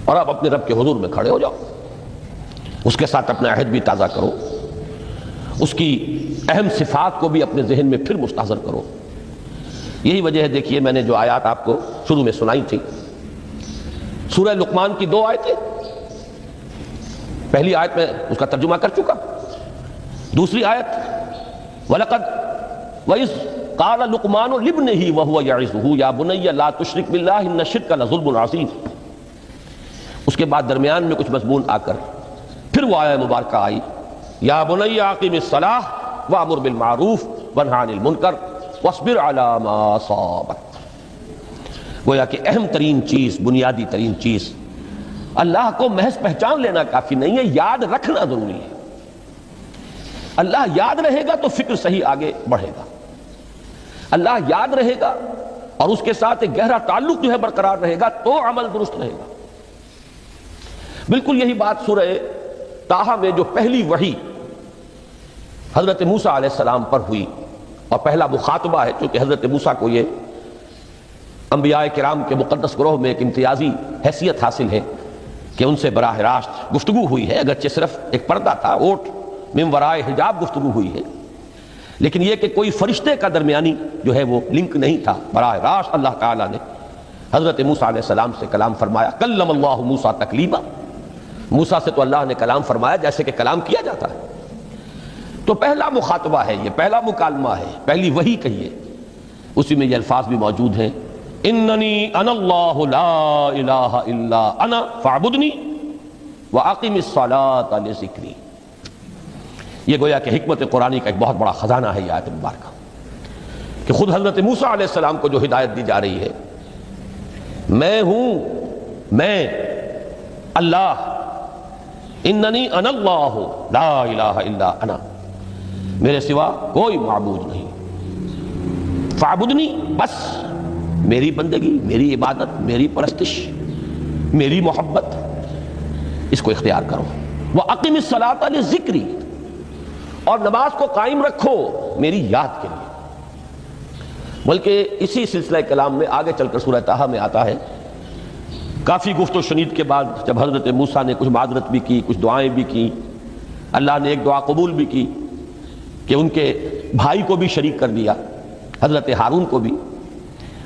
اور اب اپنے رب کے حضور میں کھڑے ہو جاؤ، اس کے ساتھ اپنا عہد بھی تازہ کرو، اس کی اہم صفات کو بھی اپنے ذہن میں پھر مستحضر کرو۔ یہی وجہ ہے، دیکھیے میں نے جو آیات آپ کو شروع میں سنائی تھی، سورہ لقمان کی 2 آیتیں، پہلی آیت میں اس کا ترجمہ کر چکا، دوسری آیت وَلَقَدْ وَإِذْ قَالَ لُقْمَانُ لِابْنِهِ وَهُوَ يَعِظُهُ يَا بُنَيَّ لَا تُشْرِكْ بِاللَّهِ إِنَّ الشِّرْكَ لَظُلْمٌ عَظِيمٌ۔ اس کے بعد درمیان میں کچھ مضمون آ کر پھر وہ آیہ مبارکہ آئی، یا بنی اقم الصلاۃ وامر بالمعروف وانہی عن المنکر واصبر علی ما اصابک۔ گویا کہ اہم ترین چیز، بنیادی ترین چیز، اللہ کو محض پہچان لینا کافی نہیں ہے، یاد رکھنا ضروری ہے۔ اللہ یاد رہے گا تو فکر صحیح آگے بڑھے گا، اللہ یاد رہے گا اور اس کے ساتھ ایک گہرا تعلق جو ہے برقرار رہے گا تو عمل درست رہے گا۔ بالکل یہی بات سورہ طٰہٰ میں جو پہلی وحی حضرت موسیٰ علیہ السلام پر ہوئی، اور پہلا مخاطبہ ہے، چونکہ حضرت موسیٰ کو یہ انبیاء کرام کے مقدس گروہ میں ایک امتیازی حیثیت حاصل ہے کہ ان سے براہ راست گفتگو ہوئی ہے، اگرچہ صرف ایک پردہ تھا، اوٹ من ورائے حجاب گفتگو ہوئی ہے، لیکن یہ کہ کوئی فرشتے کا درمیانی جو ہے وہ لنک نہیں تھا، براہ راست اللہ تعالیٰ نے حضرت موسیٰ علیہ السلام سے کلام فرمایا۔ کلم اللہ موسیٰ تکلیما، موسیٰ سے تو اللہ نے کلام فرمایا جیسے کہ کلام کیا جاتا ہے۔ تو پہلا مخاطبہ ہے، یہ پہلا مکالمہ ہے، پہلی وحی کہیے، اسی میں یہ الفاظ بھی موجود ہیں، اننی انا اللہ لا الہ الا انا فاعبدنی واقم الصلاۃ لذکری۔ یہ گویا کہ حکمت قرآنی کا ایک بہت بڑا خزانہ ہے یہ آیت مبارکہ، کہ خود حضرت موسیٰ علیہ السلام کو جو ہدایت دی جا رہی ہے، میں ہوں، میں اللہ، اننی انا اللہ لا الہ الا انا، میرے سوا کوئی معبود نہیں، فاعبدنی، بس میری بندگی، میری عبادت، میری پرستش، میری محبت، اس کو اختیار کرو۔ وَأَقِمِ الصَّلَاةَ لِذِكْرِي، اور نماز کو قائم رکھو میری یاد کے لیے۔ بلکہ اسی سلسلہ کلام میں آگے چل کر سورہ طٰہٰ میں آتا ہے، کافی گفت و شنید کے بعد جب حضرت موسیٰ نے کچھ معذرت بھی کی، کچھ دعائیں بھی کی، اللہ نے ایک دعا قبول بھی کی کہ ان کے بھائی کو بھی شریک کر دیا، حضرت ہارون کو بھی۔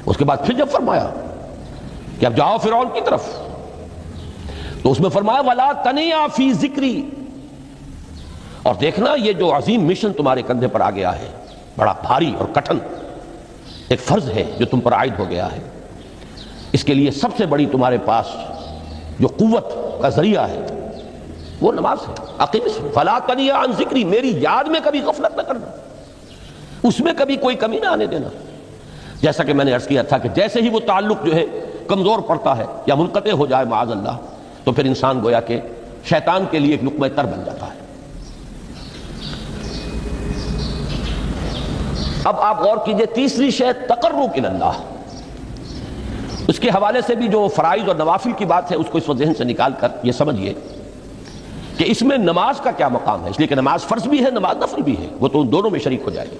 اس کے بعد پھر جب فرمایا کہ اب جاؤ فرعون کی طرف، تو اس میں فرمایا وَلَا تَنِيَا فِي ذِكْرِي، اور دیکھنا یہ جو عظیم مشن تمہارے کندھے پر آ گیا ہے، بڑا بھاری اور کٹھن ایک فرض ہے جو تم پر عائد ہو گیا ہے، اس کے لیے سب سے بڑی تمہارے پاس جو قوت کا ذریعہ ہے وہ نماز ہے۔ اقیم فلا تنیا عن ذکری، میری یاد میں کبھی غفلت نہ کرنا، اس میں کبھی کوئی کمی نہ آنے دینا. جیسا کہ میں نے عرض کیا تھا کہ جیسے ہی وہ تعلق جو ہے کمزور پڑتا ہے یا منقطع ہو جائے معاذ اللہ، تو پھر انسان گویا کہ شیطان کے لیے ایک لقمہ تر بن جاتا ہے. اب آپ غور کیجئے، تیسری شے تقرب الی اللہ. اس کے حوالے سے بھی جو فرائض اور نوافل کی بات ہے اس کو اس وقت ذہن سے نکال کر یہ سمجھیے کہ اس میں نماز کا کیا مقام ہے، اس لیے کہ نماز فرض بھی ہے، نماز نفل بھی ہے، وہ تو ان دونوں میں شریک ہو جائے گی.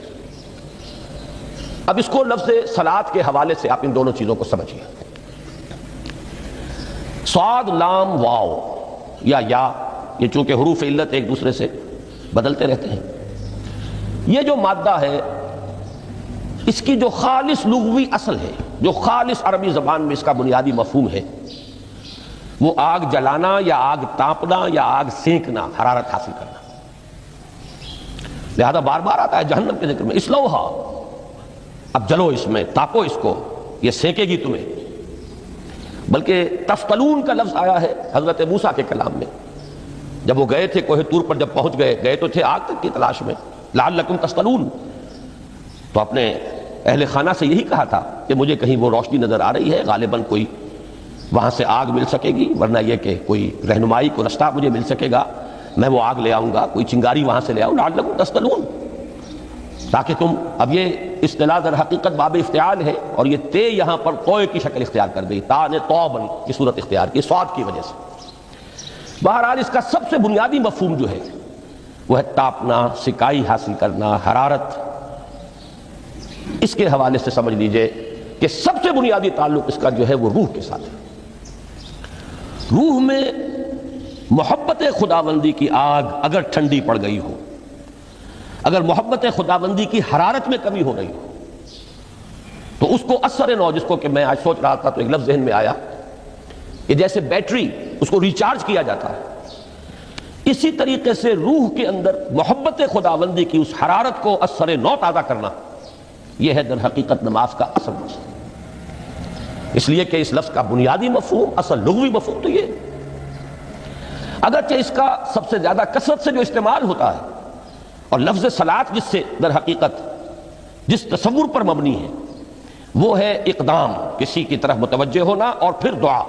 اب اس کو لفظ صلاۃ کے حوالے سے آپ ان دونوں چیزوں کو سمجھیے. صاد لام واو یا یہ چونکہ حروف علت ایک دوسرے سے بدلتے رہتے ہیں، یہ جو مادہ ہے اس کی جو خالص لغوی اصل ہے، جو خالص عربی زبان میں اس کا بنیادی مفہوم ہے، وہ آگ جلانا یا آگ تاپنا یا آگ سینکنا، حرارت حاصل کرنا. لہذا بار بار آتا ہے جہنم کے ذکر میں اسلوہا، اب جلو اس میں، تاپو اس کو، یہ سینکے گی تمہیں. بلکہ تفتلون کا لفظ آیا ہے حضرت موسیٰ کے کلام میں، جب وہ گئے تھے کوہ طور پر، جب پہنچ گئے تو تھے آگ کی تلاش میں، لعلکم تستلون. تو اپنے اہل خانہ سے یہی کہا تھا کہ مجھے کہیں وہ روشنی نظر آ رہی ہے، غالباً کوئی وہاں سے آگ مل سکے گی، ورنہ یہ کہ کوئی رہنمائی کو رستہ مجھے مل سکے گا، میں وہ آگ لے آؤں گا، کوئی چنگاری وہاں سے لے آؤں، لعلکم تستلون، تاکہ تم. اب یہ اصطلاح در حقیقت باب افتعال ہے، اور یہ تے یہاں پر توئے کی شکل اختیار کر گئی، تا نے توبن کی صورت اختیار کی سواد کی وجہ سے. بہرحال اس کا سب سے بنیادی مفہوم جو ہے وہ ہے تاپنا، سکائی حاصل کرنا، حرارت. اس کے حوالے سے سمجھ لیجئے کہ سب سے بنیادی تعلق اس کا جو ہے وہ روح کے ساتھ ہے. روح میں محبت خداوندی کی آگ اگر ٹھنڈی پڑ گئی ہو، اگر محبت خداوندی کی حرارت میں کمی ہو رہی ہو، تو اس کو اثر نو، جس کو کہ میں آج سوچ رہا تھا تو ایک لفظ ذہن میں آیا کہ جیسے بیٹری اس کو ریچارج کیا جاتا ہے، اسی طریقے سے روح کے اندر محبت خداوندی کی اس حرارت کو اثر نو تازہ کرنا، یہ ہے در حقیقت نماز کا اصل مقصد. اس لیے کہ اس لفظ کا بنیادی مفہوم، اصل لغوی مفہوم تو یہ ہے. اگرچہ اس کا سب سے زیادہ کثرت سے جو استعمال ہوتا ہے، اور لفظ صلاۃ جس سے در حقیقت جس تصور پر مبنی ہے وہ ہے اقدام، کسی کی طرف متوجہ ہونا اور پھر دعا.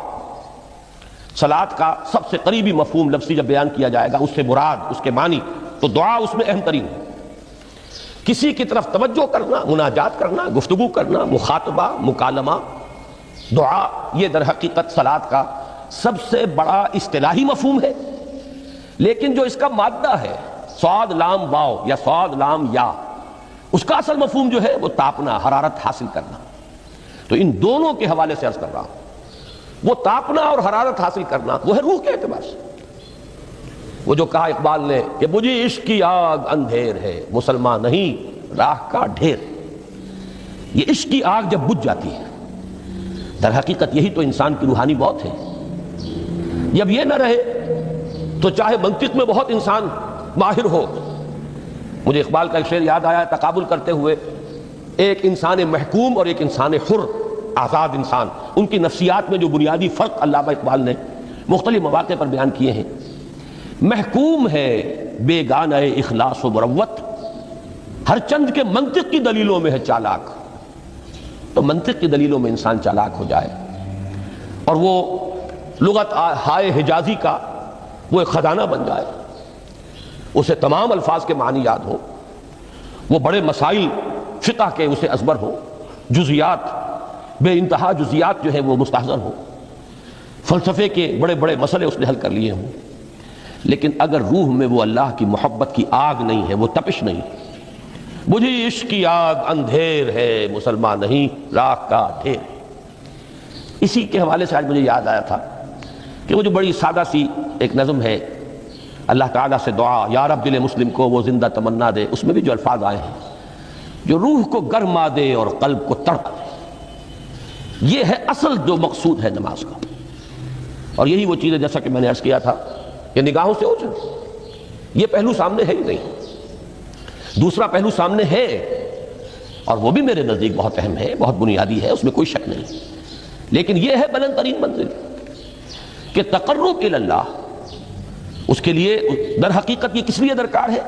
صلاۃ کا سب سے قریبی مفہوم لفظی جب بیان کیا جائے گا، اس سے مراد، اس کے معنی، تو دعا اس میں اہم ترین ہے. کسی کی طرف توجہ کرنا، مناجات کرنا، گفتگو کرنا، مخاطبہ، مکالمہ، دعا، یہ در حقیقت صلاۃ کا سب سے بڑا اصطلاحی مفہوم ہے. لیکن جو اس کا مادہ ہے صاد لام واو یا صاد لام یا، اس کا اصل مفہوم جو ہے وہ تاپنا، حرارت حاصل کرنا. تو ان دونوں کے حوالے سے عرض کر رہا ہوں، وہ تاپنا اور حرارت حاصل کرنا وہ ہے روح کے اعتبار سے. وہ جو کہا اقبال نے کہ مجھے عشق کی آگ اندھیر ہے، مسلمان نہیں راہ کا ڈھیر. یہ عشق کی آگ جب بجھ جاتی ہے، در حقیقت یہی تو انسان کی روحانی موت ہے. جب یہ نہ رہے تو چاہے منطق میں بہت انسان ماہر ہو. مجھے اقبال کا ایک شعر یاد آیا تقابل کرتے ہوئے، ایک انسان محکوم اور ایک انسان حر، آزاد انسان، ان کی نفسیات میں جو بنیادی فرق علامہ اقبال نے مختلف مواقع پر بیان کیے ہیں. محکوم ہے بیگانہ اخلاص و مروت، ہر چند کے منطق کی دلیلوں میں ہے چالاک. تو منطق کی دلیلوں میں انسان چالاک ہو جائے اور وہ لغت ہائے حجازی کا وہ ایک خزانہ بن جائے، اسے تمام الفاظ کے معنی یاد ہو، وہ بڑے مسائل فقہ کے اسے ازبر ہو، جزیات، بے انتہا جزیات جو ہے وہ مستحضر ہو، فلسفے کے بڑے بڑے مسئلے اس نے حل کر لیے ہوں. لیکن اگر روح میں وہ اللہ کی محبت کی آگ نہیں ہے، وہ تپش نہیں ہے، مجھے عشق کی آگ اندھیر ہے، مسلمان نہیں راہ کا ڈھیر. اسی کے حوالے سے آج مجھے یاد آیا تھا کہ وہ جو بڑی سادہ سی ایک نظم ہے، اللہ تعالیٰ سے دعا، یا رب دل مسلم کو وہ زندہ تمنا دے، اس میں بھی جو الفاظ آئے ہیں، جو روح کو گرما دے اور قلب کو تڑپا دے. یہ ہے اصل جو مقصود ہے نماز کا. اور یہی وہ چیز ہے جیسا کہ میں نے عرض کیا تھا کہ نگاہوں سے اوجھل. یہ پہلو سامنے ہے ہی نہیں. دوسرا پہلو سامنے ہے اور وہ بھی میرے نزدیک بہت اہم ہے، بہت بنیادی ہے، اس میں کوئی شک نہیں. لیکن یہ ہے بلند ترین منزل کہ تقرب الی اللہ. اس کے لیے در حقیقت یہ کس لیے درکار ہے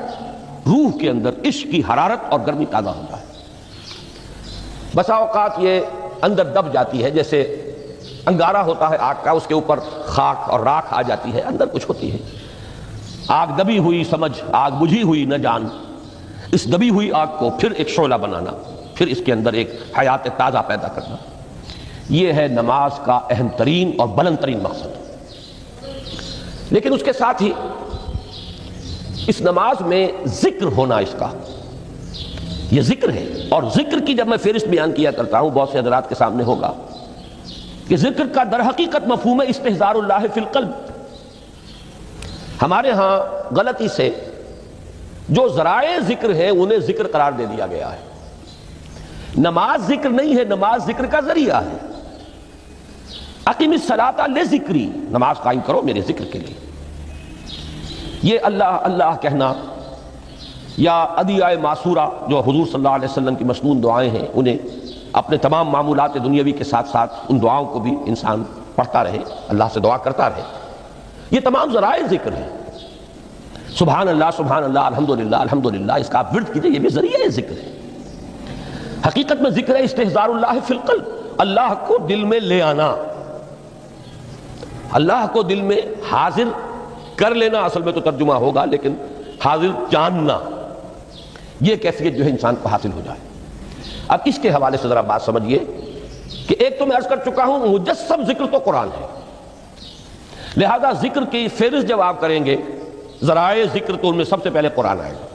روح کے اندر عشق کی حرارت اور گرمی تازہ ہو جائے۔ بسا اوقات یہ اندر دب جاتی ہے، جیسے انگارہ ہوتا ہے آگ کا، اس کے اوپر خاک اور راکھ آ جاتی ہے، اندر کچھ ہوتی ہے۔ آگ دبی ہوئی سمجھ، آگ بجھی ہوئی نہ جان، اس دبی ہوئی آگ کو پھر ایک شعلہ بنانا، پھر اس کے اندر ایک حیات تازہ پیدا کرنا، یہ ہے نماز کا اہم ترین اور بلند ترین مقصد۔ لیکن اس کے ساتھ ہی اس نماز میں ذکر ہونا، اس کا یہ ذکر ہے، اور ذکر کی جب میں فہرست بیان کیا کرتا ہوں بہت سے حضرات کے سامنے ہوگا کہ ذکر کا در حقیقت مفہوم ہے استحضار اللہ فی القلب۔ ہمارے ہاں غلطی سے جو ذرائع ذکر ہیں انہیں ذکر قرار دے دیا گیا ہے۔ نماز ذکر نہیں ہے، نماز ذکر کا ذریعہ ہے۔ اقیم الصلاۃ لذکری، نماز قائم کرو میرے ذکر کے لیے۔ یہ اللہ اللہ کہنا یا ادعیہ معصورہ جو حضور صلی اللہ علیہ وسلم کی مسنون دعائیں ہیں، انہیں اپنے تمام معمولات دنیاوی کے ساتھ ساتھ ان دعاؤں کو بھی انسان پڑھتا رہے، اللہ سے دعا کرتا رہے، یہ تمام ذرائع ذکر ہیں۔ سبحان اللہ الحمدللہ الحمدللہ، اس کا آپ ورد کیجئے، یہ بھی ذریعہ ذکر ہے۔ حقیقت میں ذکر ہے استحضار اللہ فی القلب، اللہ کو دل میں لے آنا، اللہ کو دل میں حاضر کر لینا، اصل میں تو ترجمہ ہوگا، لیکن حاضر جاننا، یہ کیفیت جو ہے انسان کو حاصل ہو جائے۔ اب اس کے حوالے سے ذرا بات سمجھیے کہ ایک تو میں عرض کر چکا ہوں مجسم ذکر تو قرآن ہے، لہذا ذکر کی فہرست جب آپ کریں گے ذرائع ذکر تو ان میں سب سے پہلے قرآن آئے گا،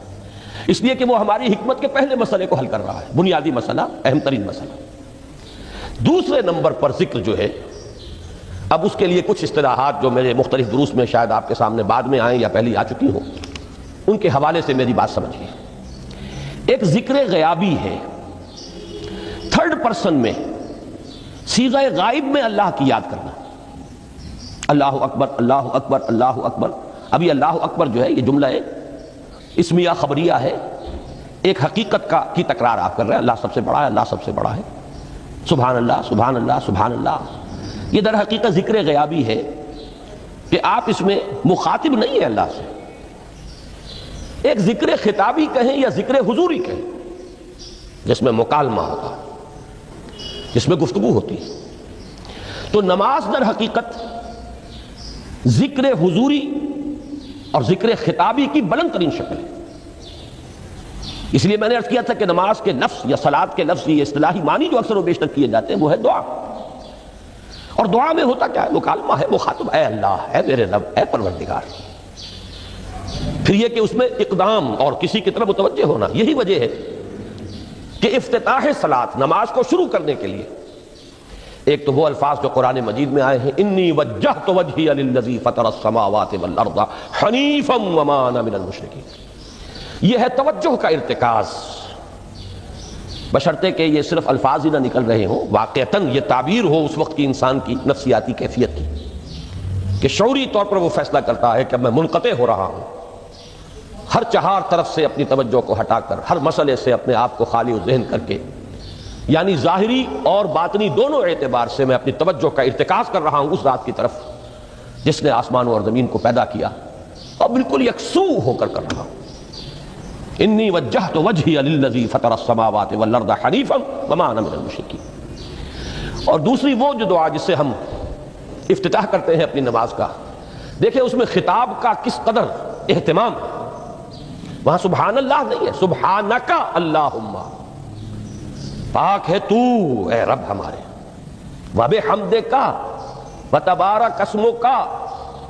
اس لیے کہ وہ ہماری حکمت کے پہلے مسئلے کو حل کر رہا ہے، بنیادی مسئلہ، اہم ترین مسئلہ۔ دوسرے نمبر پر ذکر جو ہے، اب اس کے لیے کچھ اصطلاحات جو میرے مختلف دروس میں شاید آپ کے سامنے بعد میں آئیں یا پہلے آ چکی ہوں، ان کے حوالے سے میری بات سمجھیے۔ ایک ذکر غیابی ہے، تھرڈ پرسن میں، صیغہ غائب میں اللہ کی یاد کرنا، اللہ اکبر اللہ اکبر اللہ اکبر۔ ابھی اللہ اکبر جو ہے یہ جملہ ہے اسمیہ خبریہ ہے، ایک حقیقت کی تکرار آپ کر رہے ہیں، اللہ سب سے بڑا ہے، اللہ سب سے بڑا ہے، سبحان اللہ سبحان اللہ سبحان اللہ۔ یہ در حقیقت ذکر غیابی ہے کہ آپ اس میں مخاطب نہیں ہے اللہ سے، ایک ذکر خطابی کہیں یا ذکر حضوری کہیں، جس میں مکالمہ ہوتا ہے، جس میں گفتگو ہوتی ہے۔ تو نماز در حقیقت ذکر حضوری اور ذکر خطابی کی بلند ترین شکل ہے۔ اس لیے میں نے عرض کیا تھا کہ نماز کے لفظ یا صلاۃ کے لفظ، یہ اصطلاحی معنی جو اکثر و بیشتر کیے جاتے ہیں وہ ہے دعا، اور دعا میں ہوتا کیا ہے؟ مکالمہ ہے، مخاطب اے اللہ، اے میرے رب، اے پروردگار۔ پھر یہ کہ اس میں اقدام اور کسی کی طرف متوجہ ہونا، یہی وجہ ہے کہ افتتاح صلاۃ، نماز کو شروع کرنے کے لیے ایک تو وہ الفاظ جو قرآن مجید میں آئے ہیں، انی وجہت وجہی للذی فطر السماوات والارض حنیفا وما انا من المشرکین، یہ ہے توجہ کا ارتکاز، بشرطے کہ یہ صرف الفاظ ہی نہ نکل رہے ہوں، واقعتاً یہ تعبیر ہو اس وقت کی انسان کی نفسیاتی کیفیت کی، کہ شعوری طور پر وہ فیصلہ کرتا ہے کہ میں منقطع ہو رہا ہوں، ہر چہار طرف سے اپنی توجہ کو ہٹا کر، ہر مسئلے سے اپنے آپ کو خالی و ذہن کر کے، یعنی ظاہری اور باطنی دونوں اعتبار سے میں اپنی توجہ کا ارتکاز کر رہا ہوں اس ذات کی طرف جس نے آسمان اور زمین کو پیدا کیا، اور بالکل یکسو ہو کر رہا ہوں۔ انی وجہت وجہی للذی فطر السماوات والارض حنیفا وما انا من المشرکین۔ اور دوسری وہ جو دعا جس سے ہم افتتاح کرتے ہیں اپنی نماز کا، دیکھیں اس میں خطاب کا کس قدر اہتمام ہے، وہاں سبحان اللہ نہیں ہے، سبحانک اللہم، پاک ہے تو اے رب ہمارے، وبحمدک وتبارک اسمک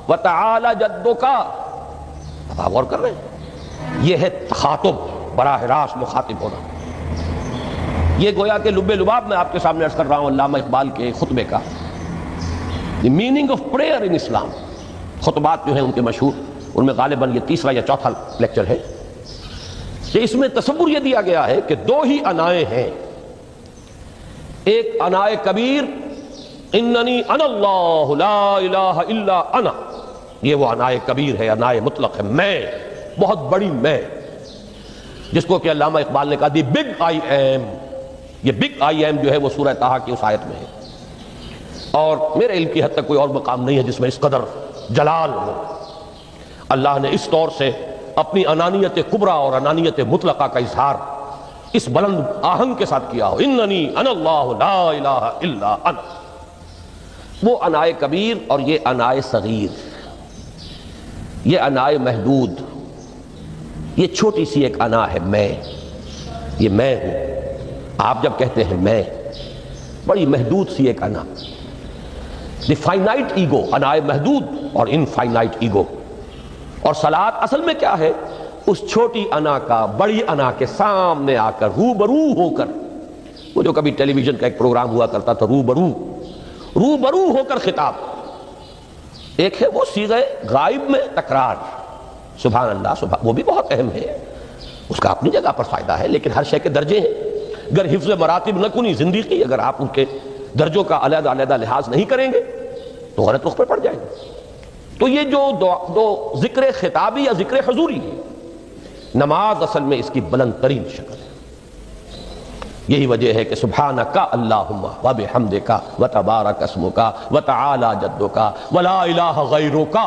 وتعالی جدک۔ اب آپ غور کر رہے ہیں، یہ ہے تخاطب، براہ راست مخاطب ہونا۔ یہ گویا کہ لب لباب میں آپ کے سامنے عرض کر رہا ہوں علامہ اقبال کے خطبے کا، دی میننگ آف پریئر ان اسلام۔ خطبات جو ہیں ان کے مشہور، ان میں غالباً یہ تیسرا یا چوتھا لیکچر ہے کہ اس میں تصور یہ دیا گیا ہے کہ دو ہی انائیں ہیں، ایک انائے کبیر اننی انا اللہ لا الہ الا انا، یہ وہ انائے کبیر ہے، انائے مطلق ہے، میں، بہت بڑی میں، جس کو کہ علامہ اقبال نے کہا دی بگ آئی ایم۔ یہ بگ آئی ایم جو ہے وہ سورہ طٰہٰ کی اس آیت میں ہے، اور میرے علم کی حد تک کوئی اور مقام نہیں ہے جس میں اس قدر جلال ہو۔ اللہ نے اس طور سے اپنی انانیت کبریٰ اور انانیت مطلقہ کا اظہار اس بلند آہنگ کے ساتھ کیا ہو، اننی انا اللہ لا الہ الا انا۔ وہ انائے کبیر اور یہ انائے صغیر، یہ انائے محدود، یہ چھوٹی سی ایک انا ہے، میں، یہ میں ہوں۔ آپ جب کہتے ہیں میں، بڑی محدود سی ایک انا، دی فائنائٹ ایگو، انائے محدود اور انفائنائٹ ایگو۔ اور صلاۃ اصل میں کیا ہے؟ اس چھوٹی انا کا بڑی انا کے سامنے آ کر روبرو ہو کر، وہ جو کبھی ٹیلی ویژن کا ایک پروگرام ہوا کرتا تھا، روبرو ہو کر خطاب۔ ایک ہے وہ صیغہ غائب میں تکرار، سبحان اللہ سبحان، وہ بھی بہت اہم ہے، اس کا اپنی جگہ پر فائدہ ہے، لیکن ہر شے کے درجے ہیں۔ اگر حفظ مراتب نہ کنی زندگی، اگر آپ ان کے درجوں کا علیحدہ علیحدہ لحاظ نہیں کریں گے تو غلط وقت پہ پڑ جائیں گے۔ تو یہ جو دو ذکر خطابی یا ذکر حضوری ہے، نماز اصل میں اس کی بلند ترین شکل ہے۔ یہی وجہ ہے کہ سبحانک اللہم وبحمدک وتبارک اسمک وتعالی جدک ولا الہ غیرک،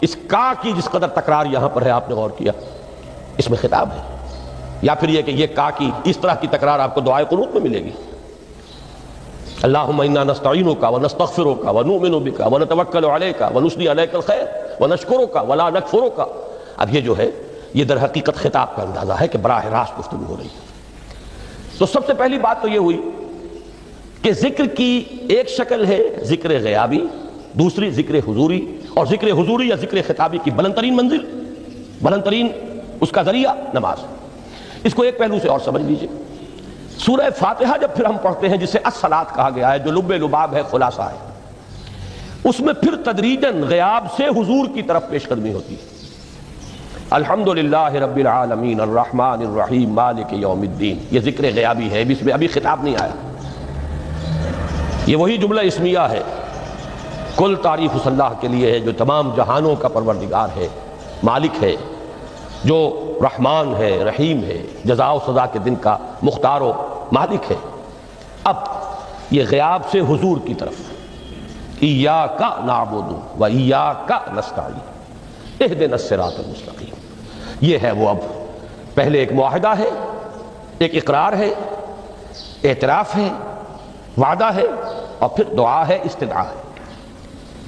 اس کا کی جس قدر تکرار یہاں پر ہے، آپ نے غور کیا، اس میں خطاب ہے۔ یا پھر یہ کہ یہ کا کی اس طرح کی تکرار آپ کو دعائے قنوت میں ملے گی، اللہم انا نستعینک ونستغفرک ونؤمن بک ونتوکل علیک ونثنی علیک الخیر ونشکرک ولا نکفرک۔ اب یہ جو ہے، یہ در حقیقت خطاب کا اندازہ ہے کہ براہ راست گفتگو ہو رہی ہے۔ تو سب سے پہلی بات تو یہ ہوئی کہ ذکر کی ایک شکل ہے ذکر غیابی، دوسری ذکر حضوری، اور ذکر حضوری یا ذکر خطابی کی بلند ترین منزل، بلند ترین اس کا ذریعہ نماز۔ اس کو ایک پہلو سے اور سمجھ لیجئے، سورہ فاتحہ جب پھر ہم پڑھتے ہیں، جسے الصلاۃ کہا گیا ہے، جو لب لباب ہے، خلاصہ ہے، اس میں پھر تدریجاً غیاب سے حضور کی طرف پیش قدمی ہوتی ہے۔ الحمدللہ رب العالمین الرحمن الرحیم مالک یوم الدین، یہ ذکر غیابی ہے، اس میں ابھی خطاب نہیں آیا۔ یہ وہی جملہ اسمیہ ہے، کل تعریف اس اللہ کے لیے ہے جو تمام جہانوں کا پروردگار ہے، مالک ہے، جو رحمان ہے، رحیم ہے، جزا و سزا کے دن کا مختار و مالک ہے۔ اب یہ غیاب سے حضور کی طرف، ایاک نعبد و ایاک نستعین اہدنا الصراط المستقیم، یہ ہے وہ۔ اب پہلے ایک معاہدہ ہے، ایک اقرار ہے، اعتراف ہے، وعدہ ہے، اور پھر دعا ہے، استدعا ہے۔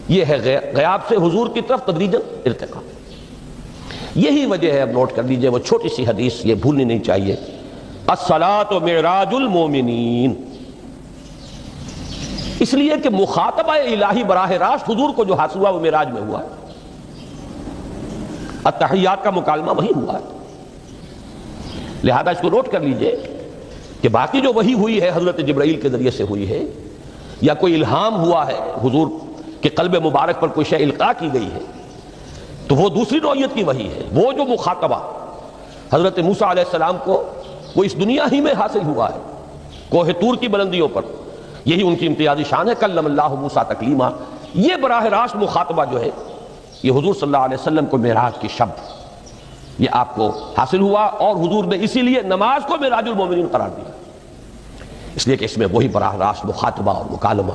یہ ہے غیاب سے حضور کی طرف تدریجاً ارتقاء۔ یہی وجہ ہے، اب نوٹ کر لیجئے، وہ چھوٹی سی حدیث یہ بھولنی نہیں چاہیے، الصلاۃ معراج المومنین، اس لیے کہ مخاطبہ الہی براہ راست حضور کو جو حاصل ہوا وہ معراج میں ہوا ہے، التحیات کا مکالمہ وہی ہوا ہے۔ لہذا اس کو نوٹ کر لیجئے کہ باقی جو وحی ہوئی ہے حضرت جبرائیل کے ذریعے سے ہوئی ہے، یا کوئی الہام ہوا ہے حضور کے قلب مبارک پر کوئی شے القاء کی گئی ہے، تو وہ دوسری نوعیت کی وحی ہے۔ وہ جو مخاطبہ حضرت موسیٰ علیہ السلام کو وہ اس دنیا ہی میں حاصل ہوا ہے، کوہ طور کی بلندیوں پر، یہی ان کی امتیازی شان ہے، کلم اللہ موسیٰ تکلیما۔ یہ براہ راست مخاطبہ جو ہے، یہ حضور صلی اللہ علیہ وسلم کو معراج کی شب یہ آپ کو حاصل ہوا، اور حضور نے اسی لیے نماز کو معراج المومنین قرار دیا، اس لیے کہ اس میں وہی براہ راست مخاطبہ اور مکالمہ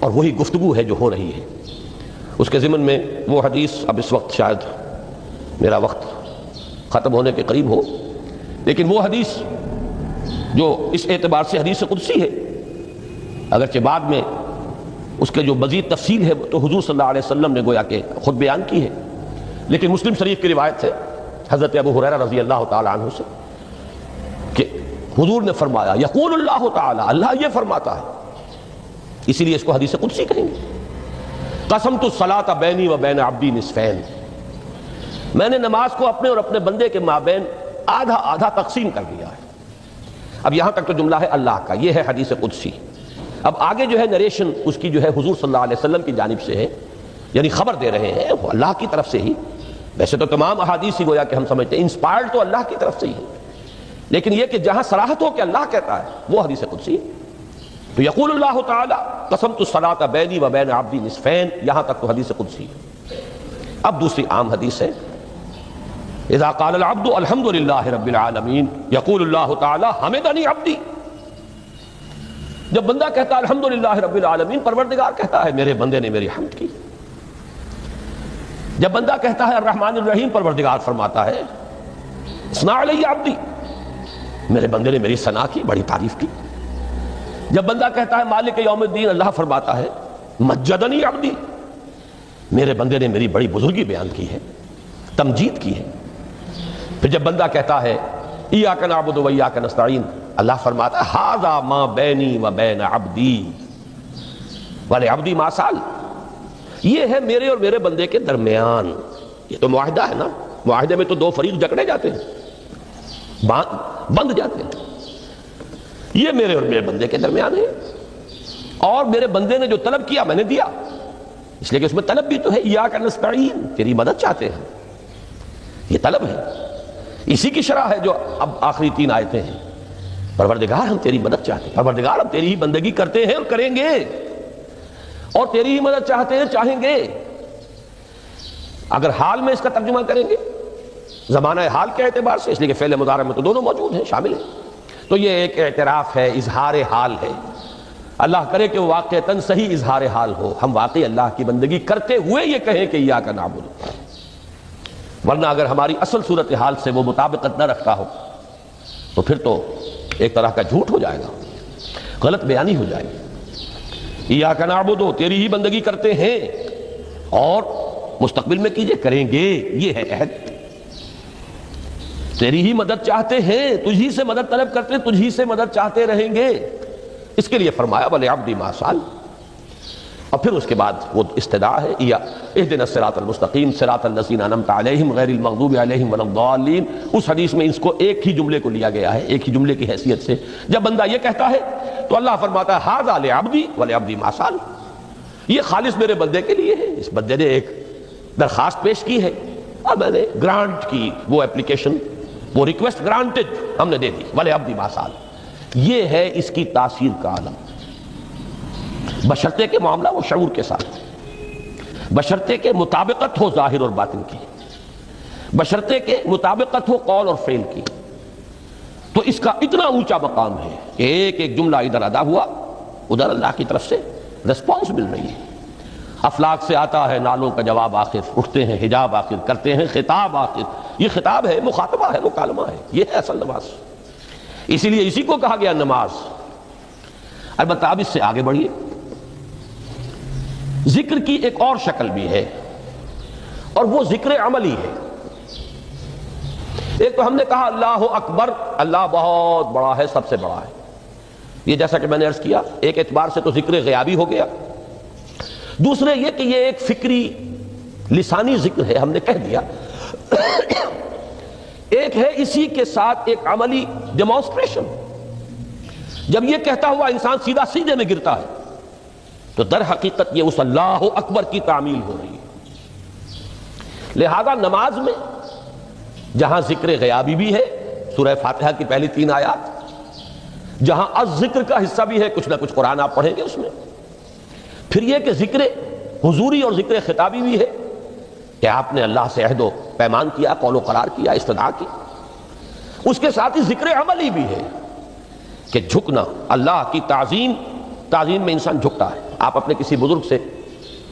اور وہی گفتگو ہے جو ہو رہی ہے۔ اس کے ضمن میں وہ حدیث، اب اس وقت شاید میرا وقت ختم ہونے کے قریب ہو، لیکن وہ حدیث جو اس اعتبار سے حدیث قدسی ہے، اگرچہ بعد میں اس کے جو مزید تفصیل ہے تو حضور صلی اللہ علیہ وسلم نے گویا کہ خود بیان کی ہے، لیکن مسلم شریف کی روایت ہے حضرت ابو ہریرہ رضی اللہ تعالی عنہ سے کہ حضور نے فرمایا، یقول اللہ تعالی، اللہ یہ فرماتا ہے، اسی لیے اس کو حدیث قدسی کہیں گے، قسمت الصلاۃ بینی و بین عبدی نصفین، میں نے نماز کو اپنے اور اپنے بندے کے مابین آدھا آدھا تقسیم کر دیا ہے۔ اب یہاں تک تو جملہ ہے اللہ کا، یہ ہے حدیث قدسی۔ اب آگے جو ہے نریشن اس کی جو ہے حضور صلی اللہ علیہ وسلم کی جانب سے ہے، یعنی خبر دے رہے ہیں وہ اللہ کی طرف سے ہی۔ ویسے تو تمام احادیث ہی گویا کہ ہم سمجھتے ہیں انسپائرڈ تو اللہ کی طرف سے ہی ہے، لیکن یہ کہ جہاں صراحت ہو کہ اللہ کہتا ہے وہ حدیث قدسی ہے۔ تو یقول اللہ تعالی قسمت الصلاۃ بینی و بین عبدی نصفین، یہاں تک تو حدیث قدسی ہے۔ اب دوسری عام حدیث ہے، اذا قال العبد الحمد للہ رب العالمین یقول اللہ تعالی حمدنی عبدی، جب بندہ کہتا ہے الحمدللہ رب العالمین، پروردگار کہتا ہے میرے بندے نے میری حمد کی۔ جب بندہ کہتا ہے الرحمن الرحیم، پروردگار فرماتا ہے اثنا علی عبدی، میرے بندے نے میری ثنا کی، بڑی تعریف کی۔ جب بندہ کہتا ہے مالک یوم الدین، اللہ فرماتا ہے مجدنی عبدی، میرے بندے نے میری بڑی بزرگی بیان کی ہے، تمجید کی ہے۔ پھر جب بندہ کہتا ہے ایاک نعبد و ایاک نستعین، اللہ فرماتا ہے ھذا ما بینی و بین عبدی ولعبدی ما سأل، یہ ہے میرے اور میرے بندے کے درمیان۔ یہ تو معاہدہ ہے نا، معاہدے میں تو دو فریق جکڑے جاتے ہیں، بند جاتے ہیں۔ یہ میرے اور میرے بندے کے درمیان ہے، اور میرے بندے نے جو طلب کیا میں نے دیا، اس لیے کہ اس میں طلب بھی تو ہے، ایاک نستعین، تیری مدد چاہتے ہیں، یہ طلب ہے۔ اسی کی شرح ہے جو اب آخری 3 آیتیں ہیں، پروردگار ہم تیری مدد چاہتے ہیں، پروردگار ہم تیری ہی بندگی کرتے ہیں اور کریں گے، اور تیری ہی مدد چاہتے ہیں، چاہیں گے۔ اگر حال میں اس کا ترجمہ کریں گے زمانہ حال کے اعتبار سے، اس لیے کہ فعل مضارع میں تو دونوں موجود ہیں، شامل ہیں، تو یہ ایک اعتراف ہے، اظہار حال ہے۔ اللہ کرے کہ وہ واقعتاً صحیح اظہار حال ہو، ہم واقعی اللہ کی بندگی کرتے ہوئے یہ کہیں کہ ایاک نعبد، ورنہ اگر ہماری اصل صورتحال سے وہ مطابقت نہ رکھتا ہو تو پھر تو ایک طرح کا جھوٹ ہو جائے گا، غلط بیانی ہو جائے گی۔ ایاک نعبد، تیری ہی بندگی کرتے ہیں، اور مستقبل میں کیجئے، کریں گے، یہ ہے عہد۔ تیری ہی مدد چاہتے ہیں، تجھی سے مدد طلب کرتے ہیں، تجھی سے مدد چاہتے رہیں گے، اس کے لیے فرمایا وَلِعَبْدِ مَا سَأَلَ۔ اور پھر اس کے بعد وہ استدعاء ہے، اهدنا الصراط المستقیم صراط الذین انعمت علیہم غیر المغضوب علیہم ولا الضالین۔ اس حدیث میں اس کو ایک ہی جملے کو لیا گیا ہے، ایک ہی جملے کی حیثیت سے۔ جب بندہ یہ کہتا ہے تو اللہ فرماتا ہے ھذا لعبدی ولعبدی ما سأل، یہ خالص میرے بندے کے لیے ہے، اس بندے نے ایک درخواست پیش کی ہے اور میں نے گرانٹ کی، وہ اپلیکیشن، وہ ریکویسٹ گرانٹڈ ہم نے دے دی، ولعبدی ما سأل۔ یہ ہے اس کی تاثیر کا عالم، بشرطے کے معاملہ وہ شعور کے ساتھ، بشرطے کے مطابقت ہو ظاہر اور باطن کی، بشرطے کے مطابقت ہو قول اور فعل کی، تو اس کا اتنا اونچا مقام ہے کہ ایک ایک جملہ ادھر ادا ہوا، ادھر اللہ کی طرف سے رسپانس مل رہی ہے۔ افلاک سے آتا ہے نالوں کا جواب آخر، اٹھتے ہیں حجاب آخر، کرتے ہیں خطاب آخر، یہ خطاب ہے، مخاطبہ ہے، مکالمہ ہے، یہ ہے اصل نماز۔ اسی لیے اسی کو کہا گیا نماز۔ البتہ اب اس سے آگے بڑھیے، ذکر کی ایک اور شکل بھی ہے، اور وہ ذکر عملی ہے۔ ایک تو ہم نے کہا اللہ اکبر، اللہ بہت بڑا ہے، سب سے بڑا ہے، یہ جیسا کہ میں نے عرض کیا ایک اعتبار سے تو ذکر غیابی ہو گیا۔ دوسرے یہ کہ یہ ایک فکری لسانی ذکر ہے، ہم نے کہہ دیا۔ ایک ہے اسی کے ساتھ ایک عملی ڈیمانسٹریشن، جب یہ کہتا ہوا انسان سیدھا سیدھے میں گرتا ہے تو در حقیقت یہ اس اللہ اکبر کی تعمیل ہو رہی ہے۔ لہذا نماز میں جہاں ذکر غیابی بھی ہے، سورہ فاتحہ کی پہلی 3 آیات، جہاں الذکر کا حصہ بھی ہے، کچھ نہ کچھ قرآن آپ پڑھیں گے اس میں، پھر یہ کہ ذکر حضوری اور ذکر خطابی بھی ہے کہ آپ نے اللہ سے عہد و پیمان کیا، قول و قرار کیا، استدعا کی۔ اس کے ساتھ ہی ذکر عملی بھی ہے کہ جھکنا، اللہ کی تعظیم، تعظیم میں انسان جھکتا ہے۔ آپ اپنے کسی بزرگ سے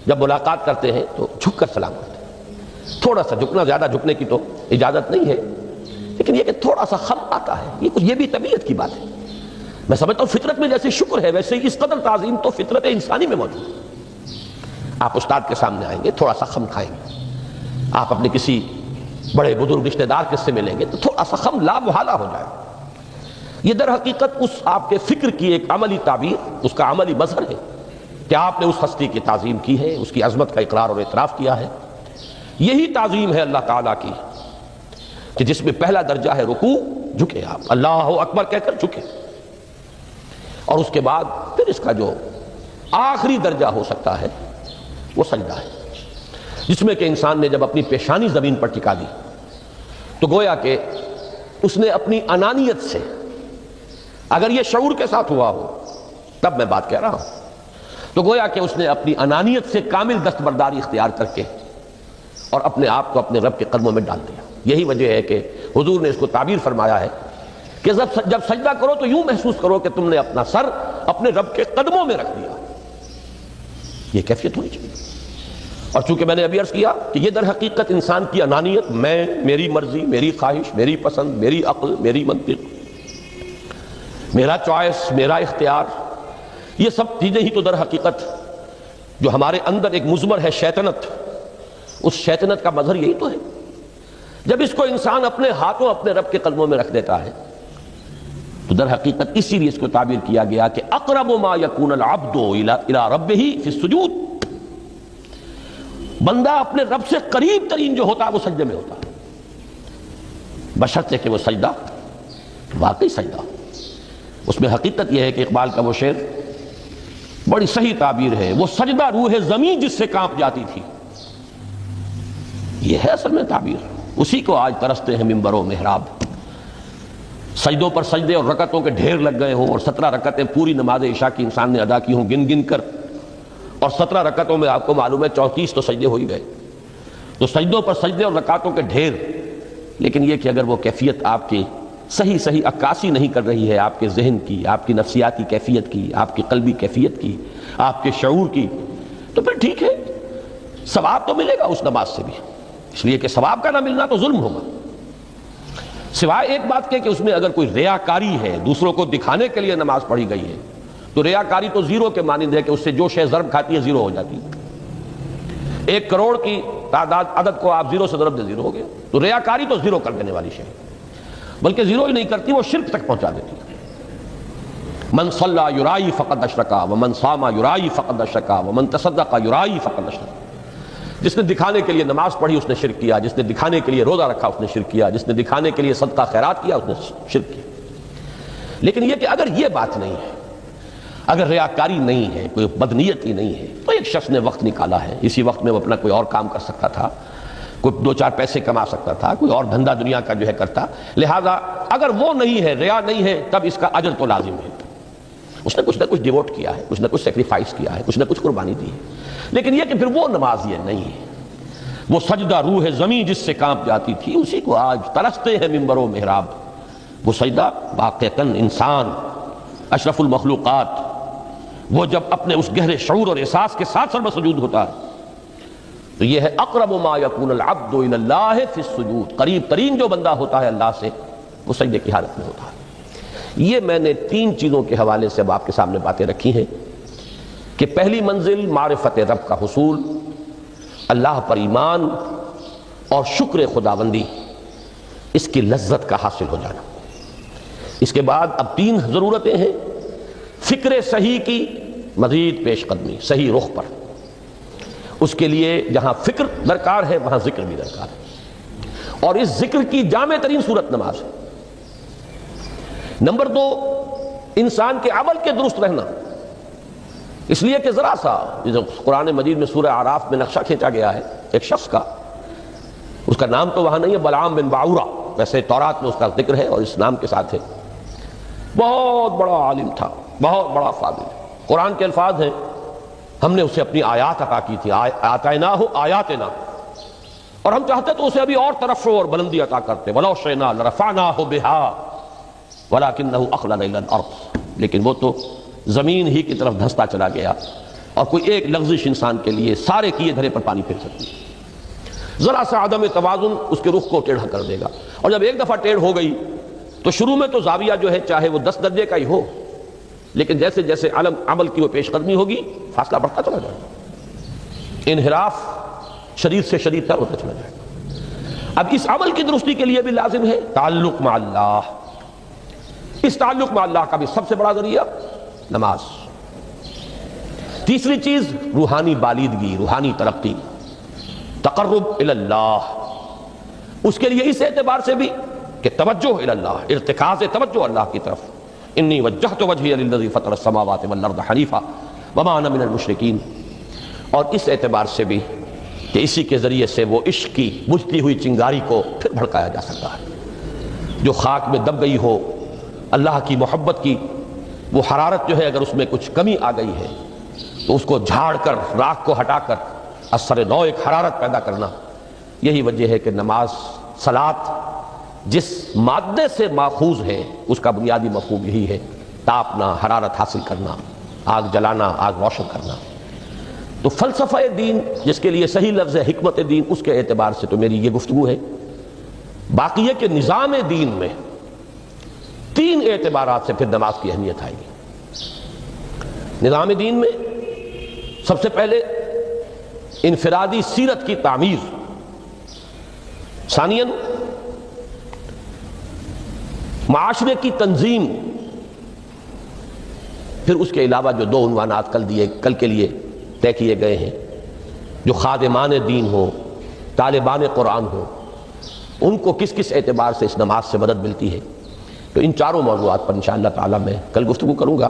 جب ملاقات کرتے ہیں تو جھک کر سلام کرتے ہیں، تھوڑا سا جھکنا، زیادہ جھکنے کی تو اجازت نہیں ہے، لیکن یہ کہ تھوڑا سا خم آتا ہے، یہ بھی طبیعت کی بات ہے۔ میں سمجھتا ہوں فطرت میں جیسے شکر ہے ویسے ہی اس قدر تعظیم تو فطرت انسانی میں موجود ہے۔ آپ استاد کے سامنے آئیں گے، تھوڑا سا خم کھائیں گے، آپ اپنے کسی بڑے بزرگ رشتہ دار کس سے ملیں گے تو تھوڑا سا خم لا محالہ ہو جائے گا۔ یہ در حقیقت اس آپ کے فکر کی ایک عملی تعبیر، اس کا عملی مظہر ہے کہ آپ نے اس ہستی کی تعظیم کی ہے، اس کی عظمت کا اقرار اور اعتراف کیا ہے۔ یہی تعظیم ہے اللہ تعالیٰ کی کہ جس میں پہلا درجہ ہے رکوع، جھکے آپ، اللہ اکبر کہہ کر جھکے، اور اس کے بعد پھر اس کا جو آخری درجہ ہو سکتا ہے وہ سجدہ ہے، جس میں کہ انسان نے جب اپنی پیشانی زمین پر ٹکا دی تو گویا کہ اس نے اپنی انانیت سے، اگر یہ شعور کے ساتھ ہوا ہو تب میں بات کہہ رہا ہوں، تو گویا کہ اس نے اپنی انانیت سے کامل دستبرداری اختیار کر کے اور اپنے آپ کو اپنے رب کے قدموں میں ڈال دیا۔ یہی وجہ ہے کہ حضور نے اس کو تعبیر فرمایا ہے کہ جب سجدہ کرو تو یوں محسوس کرو کہ تم نے اپنا سر اپنے رب کے قدموں میں رکھ دیا۔ یہ کیفیت ہونی چاہیے۔ اور چونکہ میں نے ابھی عرض کیا کہ یہ در حقیقت انسان کی انانیت، میں، میری مرضی، میری خواہش، میری پسند، میری عقل، میری منطق، میرا چوائس، میرا اختیار، یہ سب چیزیں ہی تو در حقیقت جو ہمارے اندر ایک مضمر ہے شیطنت، اس شیطنت کا مظہر یہی تو ہے۔ جب اس کو انسان اپنے ہاتھوں اپنے رب کے قدموں میں رکھ دیتا ہے تو در حقیقت اسی لیے اس کو تعبیر کیا گیا کہ اقرب ما یکون العبد الی ربہ فی السجود، بندہ اپنے رب سے قریب ترین جو ہوتا ہے وہ سجدے میں ہوتا ہے، بشرطے کہ وہ سجدہ واقعی سجدہ۔ اس میں حقیقت یہ ہے کہ اقبال کا وہ شعر بڑی صحیح تعبیر ہے، وہ سجدہ روح زمین جس سے کانپ جاتی تھی، یہ ہے اصل میں تعبیر۔ اسی کو آج ترستے ہیں منبر و محراب، سجدوں پر سجدے اور رکعتوں کے ڈھیر لگ گئے ہوں، اور 17 رکعتیں پوری نماز عشاء کی انسان نے ادا کی ہوں گن گن کر، اور 17 رکعتوں میں آپ کو معلوم ہے 34 تو سجدے ہو ہی گئے، تو سجدوں پر سجدے اور رکعتوں کے ڈھیر۔ لیکن یہ کہ اگر وہ کیفیت آپ کی صحیح عکاسی نہیں کر رہی ہے آپ کے ذہن کی، آپ کی نفسیاتی کیفیت کی، آپ کی قلبی کیفیت کی، آپ کے شعور کی، تو پھر ٹھیک ہے، ثواب تو ملے گا اس نماز سے بھی، اس لیے کہ ثواب کا نہ ملنا تو ظلم ہوگا، سوائے ایک بات کہ اس میں اگر کوئی ریاکاری ہے، دوسروں کو دکھانے کے لیے نماز پڑھی گئی ہے، تو ریاکاری تو زیرو کے مانند ہے کہ اس سے جو شے ضرب کھاتی ہے زیرو ہو جاتی ہے۔ 1 کروڑ کی تعداد عدد کو آپ زیرو سے ضرب دے زیرو ہو گیا، تو ریاکاری تو زیرو کر دینے والی شے، بلکہ زیرو ہی نہیں کرتی، وہ شرک تک پہنچا دیتی ہے۔ من صلی یرائی فقد اشرکا ومن صام یرائی فقد اشرکا ومن تصدق یرائی فقد اشرکا، جس نے دکھانے کے لیے نماز پڑھی اس نے شرک کیا، جس نے دکھانے کے لیے روزہ رکھا اس نے شرک کیا، جس نے دکھانے کے لیے صدقہ خیرات کیا اس نے شرک کیا۔ لیکن یہ کہ اگر یہ بات نہیں ہے، اگر ریاکاری نہیں ہے، کوئی بدنیتی نہیں ہے، تو ایک شخص نے وقت نکالا ہے، اسی وقت میں وہ اپنا کوئی اور کام کر سکتا تھا، کوئی 2-4 پیسے کما سکتا تھا، کوئی اور دھندا دنیا کا جو ہے کرتا، لہذا اگر وہ نہیں ہے، ریا نہیں ہے، تب اس کا اجر تو لازم ہے، اس نے کچھ نہ کچھ ڈیووٹ کیا ہے، کچھ نہ کچھ سیکریفائس کیا ہے، کچھ نہ کچھ قربانی دی ہے۔ لیکن یہ کہ پھر وہ نماز یہ نہیں ہے، وہ سجدہ روح زمین جس سے کانپ جاتی تھی، اسی کو آج ترستے ہیں منبر و محراب۔ وہ سجدہ واقعتاً انسان اشرف المخلوقات وہ جب اپنے اس گہرے شعور اور احساس کے ساتھ سجود ہوتا ہے تو یہ ہے اقرب ما یکون العبد الی اللہ فی السجود، قریب ترین جو بندہ ہوتا ہے اللہ سے وہ سجدے کی حالت میں ہوتا ہے۔ یہ میں نے 3 چیزوں کے حوالے سے اب آپ کے سامنے باتیں رکھی ہیں کہ پہلی منزل معرفت رب کا حصول، اللہ پر ایمان اور شکر خداوندی، اس کی لذت کا حاصل ہو جانا۔ اس کے بعد اب 3 ضرورتیں ہیں، فکر صحیح کی مزید پیش قدمی صحیح رخ پر، اس کے لیے جہاں فکر درکار ہے وہاں ذکر بھی درکار ہے، اور اس ذکر کی جامع ترین صورت نماز ہے۔ نمبر 2، انسان کے عمل کے درست رہنا، اس لیے کہ ذرا سا قرآن مجید میں سورہ اعراف میں نقشہ کھینچا گیا ہے ایک شخص کا، اس کا نام تو وہاں نہیں ہے، بلعام بن باعورہ، ویسے تورات میں اس کا ذکر ہے اور اس نام کے ساتھ ہے۔ بہت بڑا عالم تھا، بہت بڑا فاضل، قرآن کے الفاظ ہیں ہم نے اسے اپنی آیات عطا کی تھی، آتیناہ آیاتنا، اور ہم چاہتے تو اسے ابھی اور ترفع اور بلندی عطا کرتے، وَلَوْ شِئْنَا لَرَفَعْنَاهُ بِهَا وَلَكِنَّهُ أَخْلَدَ إِلَى الْأَرْضِ، لیکن وہ تو زمین ہی کی طرف دھنستا چلا گیا، اور کوئی ایک لغزش انسان کے لیے سارے کیے دھرے پر پانی پھر سکتی ہے، ذرا سا عدم توازن اس کے رخ کو ٹیڑھا کر دے گا، اور جب ایک دفعہ ٹیڑھ ہو گئی تو شروع میں تو زاویہ جو ہے چاہے وہ 10 درجے کا ہی ہو، لیکن جیسے جیسے عمل کی وہ پیش قدمی ہوگی فاصلہ بڑھتا چلا جائے گا، انحراف شدید سے شدید تر ہوتا چلا جائے گا۔ اب اس عمل کی درستی کے لیے بھی لازم ہے تعلق مع اللہ، اس تعلق مع اللہ کا بھی سب سے بڑا ذریعہ نماز۔ تیسری چیز روحانی بالیدگی، روحانی ترقی، تقرب الی اللہ، اس کے لیے اس اعتبار سے بھی کہ توجہ الی اللہ، ارتکاز توجہ اللہ کی طرف، انی وجہت وجہی للذی فطر السماوات والارض حنیفا وما انا من المشرکین، اور اس اعتبار سے بھی کہ اسی کے ذریعے سے وہ عشق کی بجھتی ہوئی چنگاری کو پھر بھڑکایا جا سکتا ہے، جو خاک میں دب گئی ہو، اللہ کی محبت کی وہ حرارت جو ہے اگر اس میں کچھ کمی آ گئی ہے تو اس کو جھاڑ کر، راکھ کو ہٹا کر اثر نو ایک حرارت پیدا کرنا، یہی وجہ ہے کہ نماز، صلاۃ جس مادے سے ماخوذ ہے اس کا بنیادی مفہوم یہی ہے، تاپنا، حرارت حاصل کرنا، آگ جلانا، آگ روشن کرنا۔ تو فلسفہ دین جس کے لیے صحیح لفظ ہے حکمت دین، اس کے اعتبار سے تو میری یہ گفتگو ہے۔ باقی ہے کہ نظام دین میں 3 اعتبارات سے پھر نماز کی اہمیت آئے گی۔ نظام دین میں سب سے پہلے انفرادی سیرت کی تعمیر، ثانیاً معاشرے کی تنظیم، پھر اس کے علاوہ جو 2 عنوانات کل کے لیے طے کیے گئے ہیں، جو خادمان دین ہوں، طالبان قرآن ہوں، ان کو کس کس اعتبار سے اس نماز سے مدد ملتی ہے۔ تو ان چاروں موضوعات پر انشاءاللہ تعالی میں کل گفتگو کروں گا۔